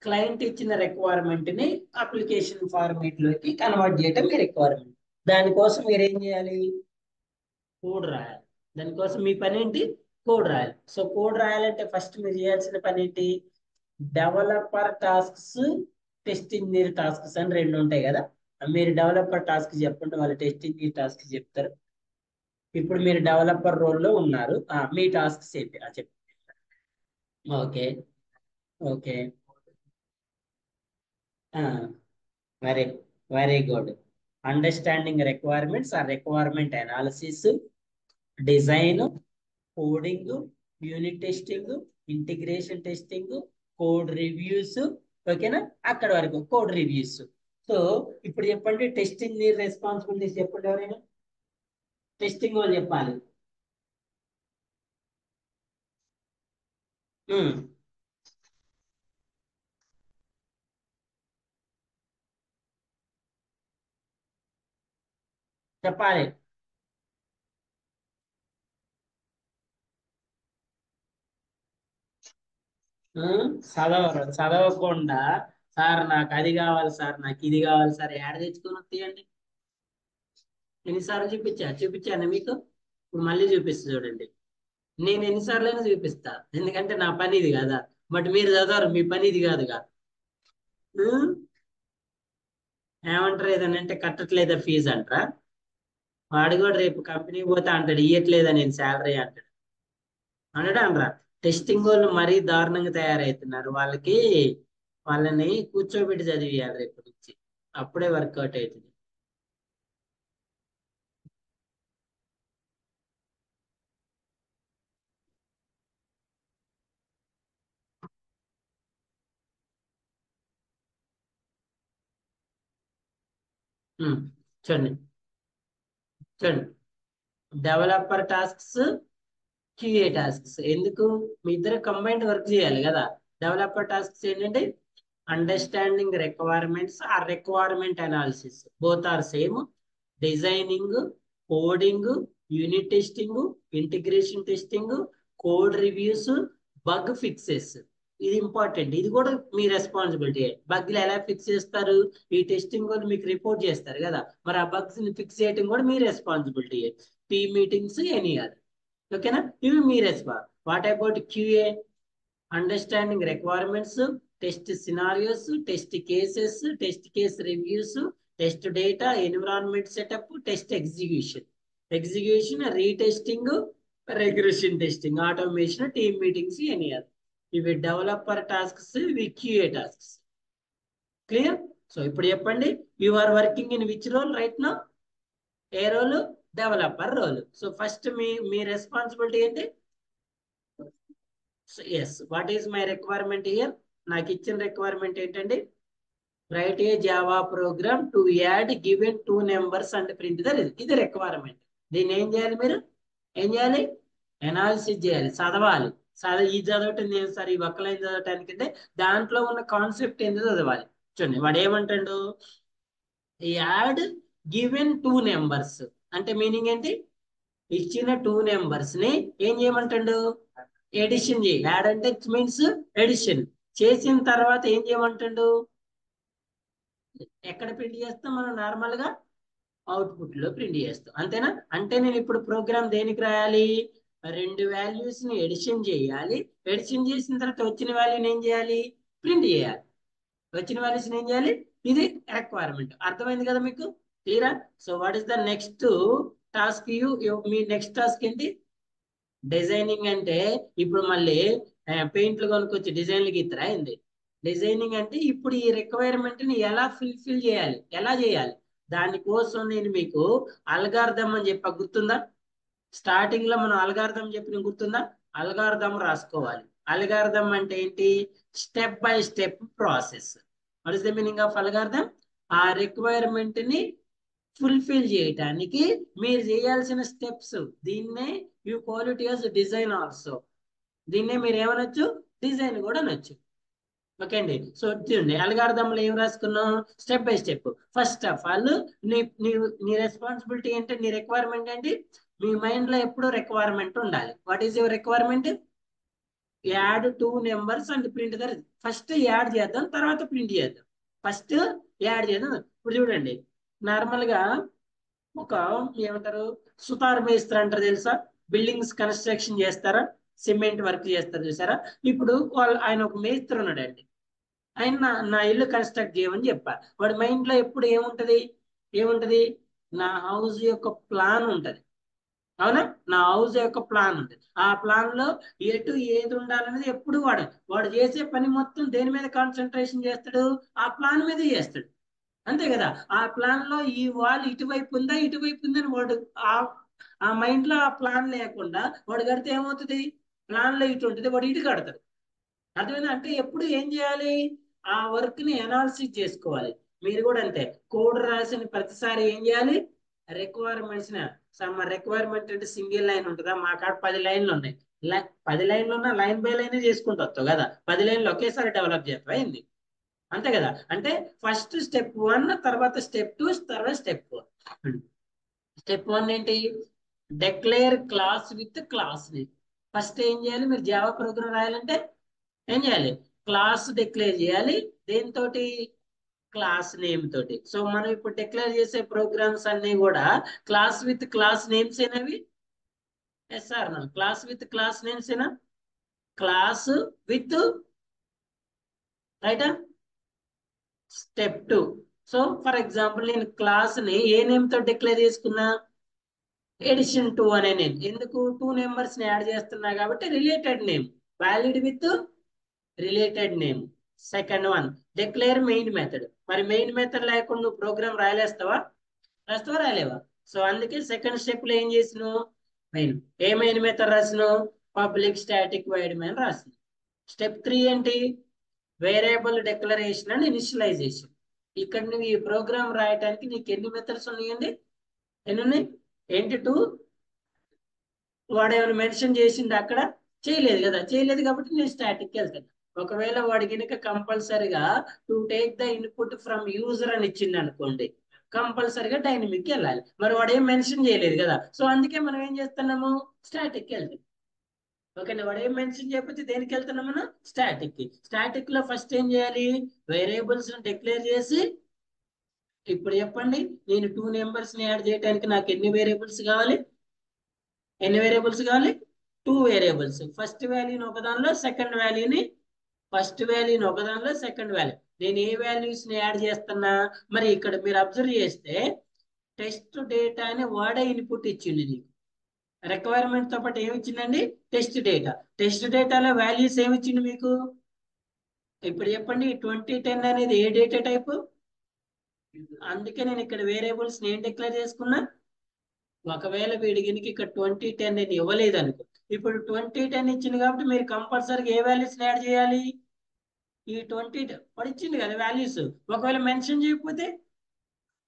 క్లయింట్ ఇచ్చిన రిక్వైర్మెంట్ ని అప్లికేషన్ ఫార్మేట్ లోకి కన్వర్ట్ చేయటం మీ రిక్వైర్మెంట్. దానికోసం మీరు ఏం చేయాలి? కోడ్ రాయాలి. దానికోసం మీ పని ఏంటి? కోడ్ రాయాలి. సో కోడ్ రాయాలంటే ఫస్ట్ మీరు చేయాల్సిన పని ఏంటి? Developer tasks, test engineer tasks అని 2 ఉంటాయి కదా. మీరు డెవలపర్ టాస్క్ చెప్పండి, వాళ్ళు టెస్ట్ ఇంజనీర్ టాస్క్ చెప్తారు. ఇప్పుడు మీరు డెవలపర్ రోల్లో ఉన్నారు. మీ టాస్క్స్ ఏంటి చెప్పండి. Okay. Okay. Very very good. Understanding requirements, ఆ requirement analysis, design, coding, unit testing, integration testing, code reviews. ఓకేనా? అక్కడ వరకు కోడ్ రివ్యూస్. సో ఇప్పుడు చెప్పండి, టెస్టింగ్ ని రెస్పాన్సిబిలిటీస్ చెప్పండి. ఎవరైనా టెస్టింగ్ వాళ్ళు చెప్పాలి. ఉమ్, చెప్పాలి. చదవకుండా సార్ నాకు అది కావాలి సార్, నాకు ఇది కావాలి సార్, యాడ తెచ్చుకొని వస్తాయండి? ఎన్నిసార్లు చూపించాను మీకు. ఇప్పుడు మళ్ళీ చూపిస్తా చూడండి. నేను ఎన్నిసార్లు అయినా చూపిస్తా, ఎందుకంటే నా పని ఇది కదా. బట్ మీరు చదవరు, మీ పని ఇది కాదుగా. ఉమ్, ఏమంటారు? ఏదన్నా అంటే కట్టట్లేదా ఫీజు అంటారా? వాడు కూడా రేపు కంపెనీ పోతే అంటాడు ఇయ్యట్లేదా నేను శాలరీ అంటాడు. అనడా అనరా? టెస్టింగ్ వాళ్ళు మరీ దారుణంగా తయారవుతున్నారు. వాళ్ళని కూర్చోబెట్టి చదివియాలి రేపు నుంచి. అప్పుడే వర్కౌట్ అవుతుంది. ఉమ్, చూడండి. చూడండి, డెవలపర్ టాస్క్స్, క్యూఏ టాస్క్స్. ఎందుకు? మీ ఇద్దరు కంబైన్డ్ వర్క్ చేయాలి కదా. డెవలపర్ టాస్క్స్ ఏంటంటే అండర్స్టాండింగ్ రిక్వైర్మెంట్స్, ఆ requirement analysis, both are same. Designing, coding, unit testing, integration testing, code reviews, bug fixes. ఇది ఇంపార్టెంట్. ఇది కూడా మీ రెస్పాన్సిబిలిటీ. బగ్లు ఎలా ఫిక్స్ చేస్తారు? ఈ టెస్టింగ్ వాళ్ళు మీకు రిపోర్ట్ చేస్తారు కదా, మరి ఆ బగ్స్ ని ఫిక్స్ చేయడం కూడా మీ responsibility. Team meetings, any other. ఓకేనా? ఇవి మీ response. What about QA? Understanding requirements, test scenarios, test cases, test case reviews, test data, environment setup, test execution, retesting, regression testing, automation, team meetings, any other. ఇవి developer tasks, ఇవి QA tasks. Clear? So ఇప్పుడు చెప్పండి, you are working in which role right now? ఏ రోల్? Developer role. So first మీ responsibility ఏంటి? Yes, what is my requirement here? నాకు ఇచ్చిన రిక్వైర్మెంట్ ఏంటండి? Right A Java programme to add given 2 numbers and print the result. ఇది requirement. దీన్ని ఏం చేయాలి మీరు? ఏం చేయాలి? ఎనాలిసిస్ చేయాలి, చదవాలి. ఈ చదవటం నేను సార్ ఈ ఒక్క లైన్ చదవటానికంటే దాంట్లో ఉన్న కాన్సెప్ట్ ఏంటో చదవాలి. చూడండి, వాడు ఏమంటాడు? యాడ్ గివెన్ 2 నెంబర్స్ అంటే మీనింగ్ ఏంటి? ఇచ్చిన 2 నెంబర్స్ ని ఏం చేయమంటాడు? ఎడిషన్ చేయి. యాడ్ అంటే మీన్స్ ఎడిషన్. చేసిన తర్వాత ఏం చేయమంటాడు? ఎక్కడ ప్రింట్ చేస్తాం మనం నార్మల్ గా? అవుట్పుట్ లో ప్రింట్ చేస్తాం. అంతేనా? అంటే నేను ఇప్పుడు ప్రోగ్రామ్ దేనికి రాయాలి? 2 వాల్యూస్ ని ఎడిషన్ చేయాలి. ఎడిషన్ చేసిన తర్వాత వచ్చిన వాల్యూని ఏం చేయాలి? ప్రింట్ చేయాలి. వచ్చిన వాల్యూస్ ఏం చేయాలి? ఇది రిక్వైర్మెంట్. అర్థమైంది కదా మీకు? క్లియరా? So what is the next task? మీ నెక్స్ట్ టాస్క్ ఏంటి? డిజైనింగ్ అంటే ఇప్పుడు మళ్ళీ పెయింట్లు కొనుక్కొచ్చి డిజైన్లు గీస్తారా ఏంది? డిజైనింగ్ అంటే ఇప్పుడు ఈ రిక్వైర్మెంట్ ని ఎలా ఫుల్ఫిల్ చేయాలి, ఎలా చేయాలి, దానికోసం నేను మీకు అల్గారిథం అని చెప్పా, గుర్తుందా? స్టార్టింగ్ లో మనం అల్గారిథం చెప్పిన గుర్తుందా? అల్గారిథం రాసుకోవాలి. అల్గారిథం అంటే ఏంటి? Step by step process. What is the meaning of algorithm? ఆ రిక్వైర్మెంట్ ని ఫుల్ఫిల్ చేయటానికి మీరు చేయాల్సిన స్టెప్స్. దీన్నే you call it as design also. దీన్నే మీరు ఏమనొచ్చు? డిజైన్ కూడా అనొచ్చు. ఓకే అండి. సో చూడండి, అల్గారిథంలో ఏం రాసుకున్నాం? Step by step. First of all నీ నీ నీ రెస్పాన్సిబిలిటీ ఏంటి, నీ రిక్వైర్మెంట్ ఏంటి? మీ మైండ్ లో ఎప్పుడు రిక్వైర్మెంట్ ఉండాలి. What is your requirement? Add 2 numbers and print the. First add చేద్దాం, తర్వాత ప్రింట్ చేద్దాం. ఫస్ట్ యాడ్ చేద్దాం. ఇప్పుడు చూడండి, నార్మల్ గా ఒక ఏమంటారు, సుతార్ మేస్త్రి అంటారు తెలుసా? బిల్డింగ్స్ కన్స్ట్రక్షన్ చేస్తారా, సిమెంట్ వర్క్ చేస్తారు చూసారా? ఇప్పుడు ఆయన ఒక మేస్త్రి ఉన్నాడండి. ఆయన నా ఇల్లు కన్స్ట్రక్ట్ చేయమని చెప్పా. వాడి మైండ్ లో ఎప్పుడు ఏముంటది? ఏముంటది? నా హౌస్ యొక్క ప్లాన్ ఉంటది. అవునా? నా హౌస్ యొక్క ప్లాన్ ఉంటుంది. ఆ ప్లాన్ లో ఎటు ఏది ఉండాలనేది ఎప్పుడు వాడు వాడు చేసే పని మొత్తం దేని మీద కాన్సన్ట్రేషన్ చేస్తాడు? ఆ ప్లాన్ మీద చేస్తాడు. అంతే కదా? ఆ ప్లాన్ లో ఈ వాల్ ఇటువైపు ఉందా, ఇటువైపు ఉందని వాడు ఆ ఆ మైండ్ లో ఆ ప్లాన్ లేకుండా వాడు కడితే ఏమవుతుంది? ప్లాన్ లో ఇటు ఉంటుంది, వాడు ఇటు కడతాడు. అర్థమైందా? అంటే ఎప్పుడు ఏం చేయాలి? ఆ వర్క్ ని అనాలిసిస్ చేసుకోవాలి. మీరు కూడా అంతే. కోడ్ రాసిన ప్రతిసారి ఏం చేయాలి? రిక్వైర్మెంట్స్ సమ్ రిక్వైర్మెంట్ అంటే సింగిల్ లైన్ ఉంటుందా? మా కాడ 10 లైన్లు ఉన్నాయి. 10 లైన్లు ఉన్నా లైన్ బై లైన్ చేసుకుంటూ వస్తావు కదా. 10 లైన్లు ఒకేసారి డెవలప్ చేస్తావా ఏంది? అంతే కదా? అంటే ఫస్ట్ స్టెప్ 1, తర్వాత స్టెప్ 2, తర్వాత స్టెప్ 4. స్టెప్ 1 ఏంటి? Declare class with class name. First ఏం చేయాలి? మీరు జావా ప్రోగ్రామ్ రాయాలంటే ఏం చేయాలి? క్లాస్ డిక్లేర్ చేయాలి. దేనితోటి? క్లాస్ నేమ్ తోటి. సో మనం ఇప్పుడు డిక్లేర్ చేసే ప్రోగ్రామ్స్ అన్ని కూడా క్లాస్ విత్ క్లాస్ నేమ్స్ ఏనవి? Yes or no? Class with class names ఏనా? క్లాస్ విత్, రైటా? స్టెప్ 2. సో ఫర్ ఎగ్జాంపుల్ నేను క్లాస్ ని ఏ నేమ్ తో డిక్లేర్ చేసుకున్నా? ఎడిషన్ 2 అనే నేమ్. ఎందుకు? 2 నెంబర్స్ ని యాడ్ చేస్తున్నా కాబట్టి related name. Valid with related name. Second one, declare main method. మరి మెయిన్ మెథడ్ లేకుండా నువ్వు ప్రోగ్రామ్ రాయలేస్తావా? రాస్తావా, రాయలేవా? సో అందుకే సెకండ్ స్టెప్ లో ఏం చేసినావు? మెయిన్. ఏ మెయిన్ మెథడ్ రాసినావు? పబ్లిక్ స్టాటిక్ వైడ్ మెయిన్ రాసిన. స్టెప్ 3 ఏంటి? Variable declaration and initialization. ఇక్కడ నువ్వు ఈ ప్రోగ్రామ్ రాయడానికి నీకు ఎన్ని మెథడ్స్ ఉన్నాయండి? ఎన్ని ఉన్నాయి? ఏంటి? 2. వాడు ఏమైనా మెన్షన్ చేసింది అక్కడ? చేయలేదు కదా. చేయలేదు కాబట్టి నేను స్టాటిక్ వెళ్తాను. ఒకవేళ వాడి కనుక కంపల్సరిగా to take the input from user అని ఇచ్చింది అనుకోండి, కంపల్సరిగా డైనమిక్ వెళ్ళాలి. మరి వాడు ఏం మెన్షన్ చేయలేదు కదా. సో అందుకే మనం ఏం చేస్తున్నాము? స్టాటిక్ వెళ్తాం. ఓకేనా? వాడు ఏం మెన్షన్ చేయకపోతే దేనికి వెళ్తున్నాం మనం? స్టాటిక్ కి. స్టాటిక్ లో ఫస్ట్ ఏం చేయాలి? వేరియబుల్స్ డిక్లేర్ చేసి, ఇప్పుడు చెప్పండి, నేను 2 నెంబర్స్ ని యాడ్ చేయడానికి నాకు ఎన్ని వేరియబుల్స్ కావాలి? ఎన్ని వేరియబుల్స్ కావాలి? 2 వేరియబుల్స్. ఫస్ట్ వాల్యూని ఒకదానిలో, సెకండ్ వాల్యూని, ఫస్ట్ వాల్యూని ఒకదానిలో, సెకండ్ వాల్యూ. నేను ఏ వాల్యూస్ ని యాడ్ చేస్తున్నా? మరి ఇక్కడ మీరు అబ్జర్వ్ చేస్తే టెస్ట్ డేటా అని వాడే ఇన్పుట్ ఇచ్చింది నీకు. రిక్వైర్మెంట్ తో పాటు ఏమి ఇచ్చిందండి? Test data. టెస్ట్ డేటాలో వాల్యూస్ ఏమి ఇచ్చింది మీకు? ఇప్పుడు చెప్పండి, 2010 అనేది ఏ డేటా టైపు? అందుకే నేను ఇక్కడ వేరియబుల్స్ నేను డిక్లేర్ చేసుకున్నా. ఒకవేళ వీడి గినికి ఇక్కడ 2010 అని ఇవ్వలేదు అనుకో, ఇప్పుడు 2010 ఇచ్చింది కాబట్టి మీరు కంపల్సరీగా ఏ వాల్యూస్ యాడ్ చేయాలి? ఈ 20 వాడు ఇచ్చింది కదా వాల్యూస్. ఒకవేళ మెన్షన్ చేయకపోతే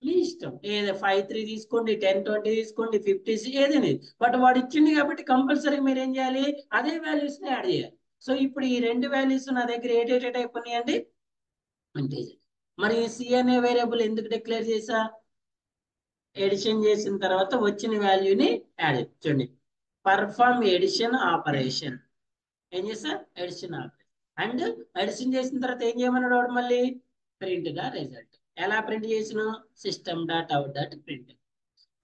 మీ ఇష్టం, ఏదో 5, 3 తీసుకోండి, 10, 20 తీసుకోండి, 50 ఏదైనా. బట్ వాడు ఇచ్చింది కాబట్టి కంపల్సరీగా మీరు ఏం చేయాలి? అదే వాల్యూస్ ని యాడ్ చేయాలి. సో ఇప్పుడు ఈ 2 వాల్యూస్ నా దగ్గర ఏ డేటా టైప్ ఉన్నాయండి? ఇంటీజర్. మరి సి అనే వేరియబుల్ ఎందుకు డిక్లేర్ చేసా? ఎడిషన్ చేసిన తర్వాత వచ్చిన వాల్యూని యాడ్ చూడండి. Perform edition operation. ఏం చేస్తా? Edition operation. అండ్ ఎడిషన్ చేసిన తర్వాత ఏం చేయమన్నాడు వాడు? మళ్ళీ ప్రింట్ ద రిజల్ట్. ఎలా ప్రింట్ చేసిన? System dot out dot print.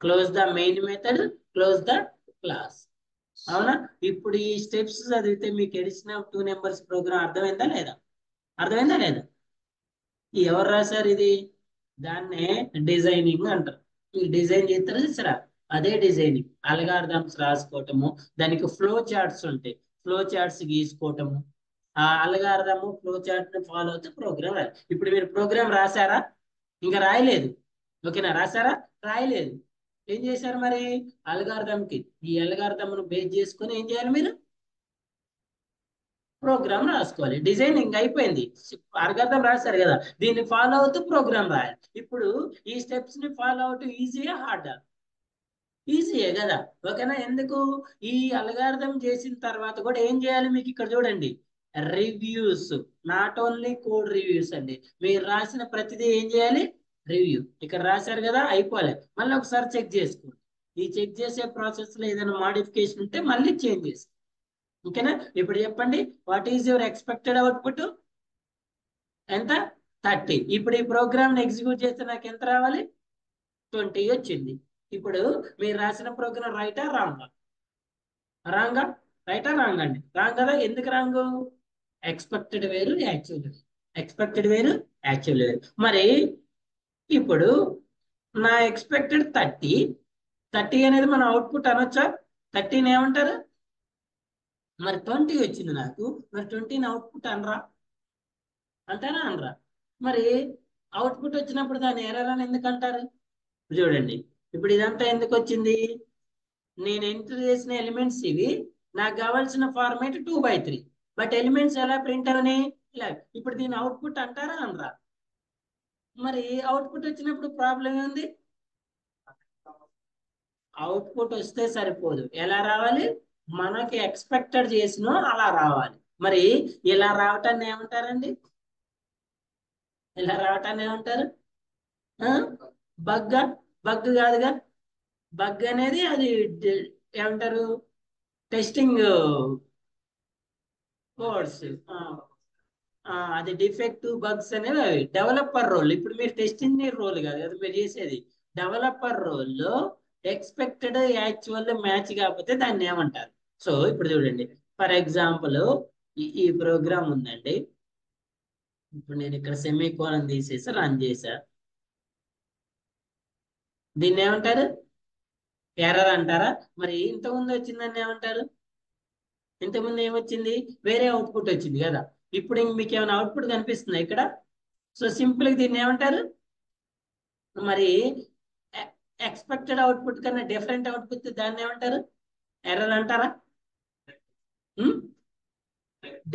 Close the main method, close the class. అవునా? ఇప్పుడు ఈ స్టెప్స్ చదివితే మీకు ఎడిషన్ ఆఫ్ 2 నెంబర్స్ ప్రోగ్రామ్ అర్థమైందా లేదా? అర్థమైందా లేదా? ఎవరు రాశారు ఇది? దాన్నే డిజైనింగ్ అంటారు. ఈ డిజైన్ చేస్తారు సరే. అదే డిజైనింగ్. అల్గారిథమ్స్ రాసుకోవటము, దానికి ఫ్లో చార్ట్స్ ఉంటాయి, ఫ్లో చార్ట్స్ గీసుకోవటము, ఆ అల్గారిథమ్ ఫ్లో చార్ట్ ని ఫాలో అవుతూ ప్రోగ్రామ్ రాయాలి. ఇప్పుడు మీరు ప్రోగ్రామ్ రాశారా? ఇంకా రాయలేదు. ఓకేనా? రాశారా? రాయలేదు. ఏం చేశారు మరి? అల్గారిథమ్ కి, ఈ అల్గారిథమ్ ను బేస్ చేసుకొని ఏం చేయాలి మీరు? ప్రోగ్రామ్ రాసుకోవాలి. డిజైనింగ్ అయిపోయింది, అల్గారిథమ్ రాశారు కదా, దీన్ని ఫాలో అవుతూ ప్రోగ్రామ్ రాయాలి. ఇప్పుడు ఈ స్టెప్స్ ని ఫాలో అవుతూ ఈజీగా హార్డా? ఈజీయే కదా. ఓకేనా? ఎందుకు? ఈ అల్గారిథం చేసిన తర్వాత కూడా ఏం చేయాలి మీకు? ఇక్కడ చూడండి, reviews. Not only code reviews అండి, మీరు రాసిన ప్రతిదీ ఏం చేయాలి? రివ్యూ. ఇక్కడ రాశారు కదా, అయిపోలే, మళ్ళీ ఒకసారి చెక్ చేసుకోండి. ఈ చెక్ చేసే ప్రాసెస్ లో ఏదైనా మాడిఫికేషన్ ఉంటే మళ్ళీ చేంజ్ చేసుకోండి. ఓకేనా? ఇప్పుడు చెప్పండి, what is your expected output? ఎంత? 30. ఇప్పుడు ఈ ప్రోగ్రామ్ ఎగ్జిక్యూట్ చేస్తే నాకు ఎంత రావాలి? 20 వచ్చింది. ఇప్పుడు మీరు రాసిన ప్రోగ్రామ్ రైటా రాంగా? రాంగా? రైటా రాంగ్ అండి? రాంగ్ కదా. ఎందుకు రాంగ్? ఎక్స్పెక్టెడ్ వేరు, యాక్చువల్ వేరు. ఎక్స్పెక్టెడ్ వేరు, యాక్చువల్ వేరు. మరి ఇప్పుడు నా ఎక్స్పెక్టెడ్ 30, 30 అనేది మన అవుట్పుట్ అనొచ్చా? 30 ఏమంటారు? మరి 20 వచ్చింది నాకు, మరి 20 అవుట్పుట్ అనరా? అంటారా అనరా? మరి అవుట్పుట్ వచ్చినప్పుడు దాన్ని ఎర్రర్ అని ఎందుకు అంటారు? చూడండి, ఇప్పుడు ఇదంతా ఎందుకు వచ్చింది? నేను ఎంటర్ చేసిన ఎలిమెంట్స్ ఇవి, నాకు కావాల్సిన ఫార్మేట్ 2/3, బట్ ఎలిమెంట్స్ ఎలా ప్రింట్ అవని? ఇలా. ఇప్పుడు దీని అవుట్పుట్ అంటారా అనరా? మరి అవుట్పుట్ వచ్చినప్పుడు ప్రాబ్లం ఉంది. అవుట్పుట్ వస్తే సరిపోదు, ఎలా రావాలి? మనకి ఎక్స్పెక్టెడ్ చేసిన అలా రావాలి. మరి ఇలా రావటాన్ని ఏమంటారండి? ఇలా రావటాన్ని ఏమంటారు? బగ్. బగ్ కాదుగా. బగ్ అనేది అది ఏమంటారు? Testing codes. అది డిఫెక్టివ్ బగ్స్ అనేవి అవి డెవలపర్ రోల్. ఇప్పుడు మీరు టెస్ట్ ఇంజనీర్ రోల్ కాదు కదా మీరు చేసేది, డెవలపర్ రోల్లో ఎక్స్పెక్టెడ్ యాక్చువల్ మ్యాచ్ కాకపోతే దాన్ని ఏమంటారు? సో ఇప్పుడు చూడండి, ఫర్ ఎగ్జాంపుల్ ఈ ప్రోగ్రామ్ ఉందండి. ఇప్పుడు నేను ఇక్కడ సెమీ కోలన్ తీసేసి రన్ చేశా, దీన్ని ఏమంటారు? ఎర్రర్ అంటారా? మరి ఇంతకుముందు వచ్చిందని ఏమంటారు? ఇంతకుముందు ఏమొచ్చింది? వేరే అవుట్పుట్ వచ్చింది కదా. ఇప్పుడు మీకు ఏమైనా అవుట్పుట్ కనిపిస్తుందా ఇక్కడ? సో సింపుల్ గా దీన్ని ఏమంటారు? మరి ఎక్స్పెక్టెడ్ అవుట్పుట్ కన్నా డిఫరెంట్ అవుట్పుట్ దాన్ని ఏమంటారు? ఎర్రర్ అంటారా?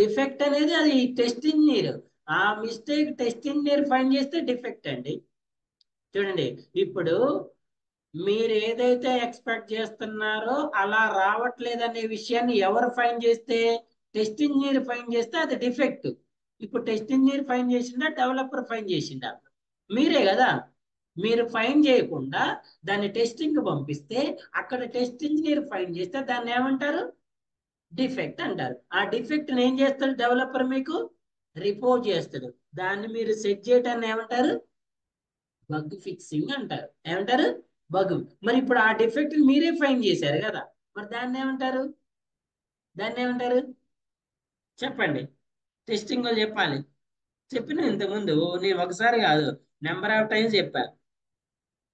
డిఫెక్ట్ అనేది అది టెస్ట్ ఇంజనీర్, ఆ మిస్టేక్ టెస్ట్ ఇంజనీర్ ఫైండ్ చేస్తే డిఫెక్ట్ అండి. చూడండి, ఇప్పుడు మీరు ఏదైతే ఎక్స్పెక్ట్ చేస్తున్నారో అలా రావట్లేదనే విషయాన్ని ఎవరు ఫైండ్ చేస్తే? టెస్ట్ ఇంజనీర్ ఫైండ్ చేస్తే అది డిఫెక్ట్. ఇప్పుడు టెస్ట్ ఇంజనీర్ ఫైండ్ చేసిందా, డెవలపర్ ఫైండ్ చేసిందా? మీరే కదా. మీరు ఫైండ్ చేయకుండా దాన్ని టెస్టింగ్ పంపిస్తే అక్కడ టెస్ట్ ఇంజనీర్ ఫైండ్ చేస్తే దాన్ని ఏమంటారు? డిఫెక్ట్ అంటారు. ఆ డిఫెక్ట్ ఏం చేస్తాడు డెవలపర్? మీకు రిపోర్ట్ చేస్తాడు. దాన్ని మీరు సెట్ చేయటాన్ని ఏమంటారు? బగ్ ఫిక్సింగ్ అంటారు. ఏమంటారు? బగ్. మరి ఇప్పుడు ఆ డిఫెక్ట్ మీరే ఫైండ్ చేశారు కదా, మరి దాన్ని ఏమంటారు? దాన్ని ఏమంటారు? చెప్పండి, టెస్టింగ్ వాళ్ళు చెప్పాలి. చెప్పిన ఇంతకుముందు నేను ఒకసారి కాదు, నెంబర్ ఆఫ్ టైమ్స్ చెప్పా.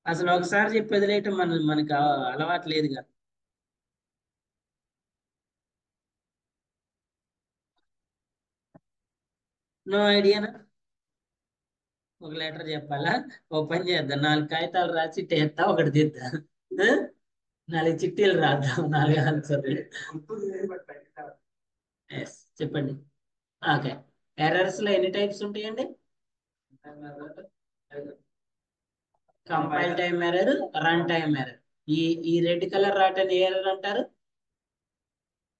అసలు ఒకసారి చెప్పేది లేట మనకి అలవాటు లేదుగా. నో ఐడియానా? ఒక లెటర్ చెప్పాలా? ఓ పని చేద్దాం, 4 కాగితాలు రాసి టేస్తా, ఒకటి తీద్దా. 4 చిట్టీలు రాద్దాం, 4 ఆన్సర్. ఎస్, చెప్పండి. ఓకే. ఎర్రర్స్ లో ఎన్ని టైప్స్ ఉంటాయండి? Compile time error, run time error. ఈ ఈ రెడ్ కలర్ రాటని ఏ ఎర్రర్ అంటారు?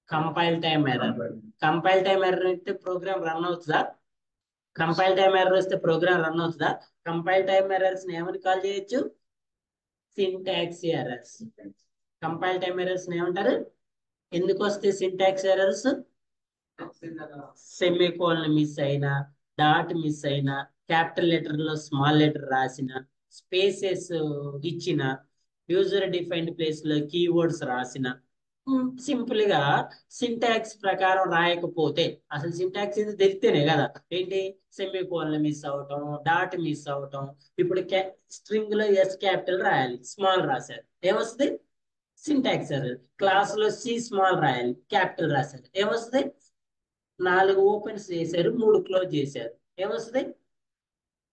Compile time error. Compile time error అయితే ప్రోగ్రామ్ రన్ అవుతుందా? కంపైల్ టైమ్ ఎర్రర్ వస్తే ప్రోగ్రామ్ రన్ అవుతుందా? కంపైల్ టైమ్ ఎర్రర్స్ ఏమని కాల్ చేయొచ్చు? Syntax errors. Compile time errors ఏమంటారు? ఎందుకు వస్తాయి సింటాక్స్ ఎర్రర్స్? సెమీకోలన్ మిస్ అయినా, డాట్ మిస్ అయినా, క్యాపిటల్ లెటర్ లో స్మాల్ లెటర్ రాసిన, స్పేసెస్ ఇచ్చిన, యూజర్ డిఫైన్డ్ ప్లేస్ లో కీవర్డ్స్ రాసిన, సింపుల్ గా సింటాక్స్ ప్రకారం రాయకపోతే, అసలు సింటాక్స్ ఇది తెలిస్తేనే కదా. ఏంటి? సెమీకోలన్ మిస్ అవటం, డాట్ మిస్ అవటం. ఇప్పుడు స్ట్రింగ్ లో ఎస్ క్యాపిటల్ రాయాలి, స్మాల్ రాశారు, ఏమొస్తుంది? Syntax error. క్లాస్ లో సి స్మాల్ రాయాలి, క్యాపిటల్ రాశారు, ఏమొస్తుంది? 4 ఓపెన్స్ చేశారు, 3 క్లోజ్ చేశారు, ఏమొస్తుంది?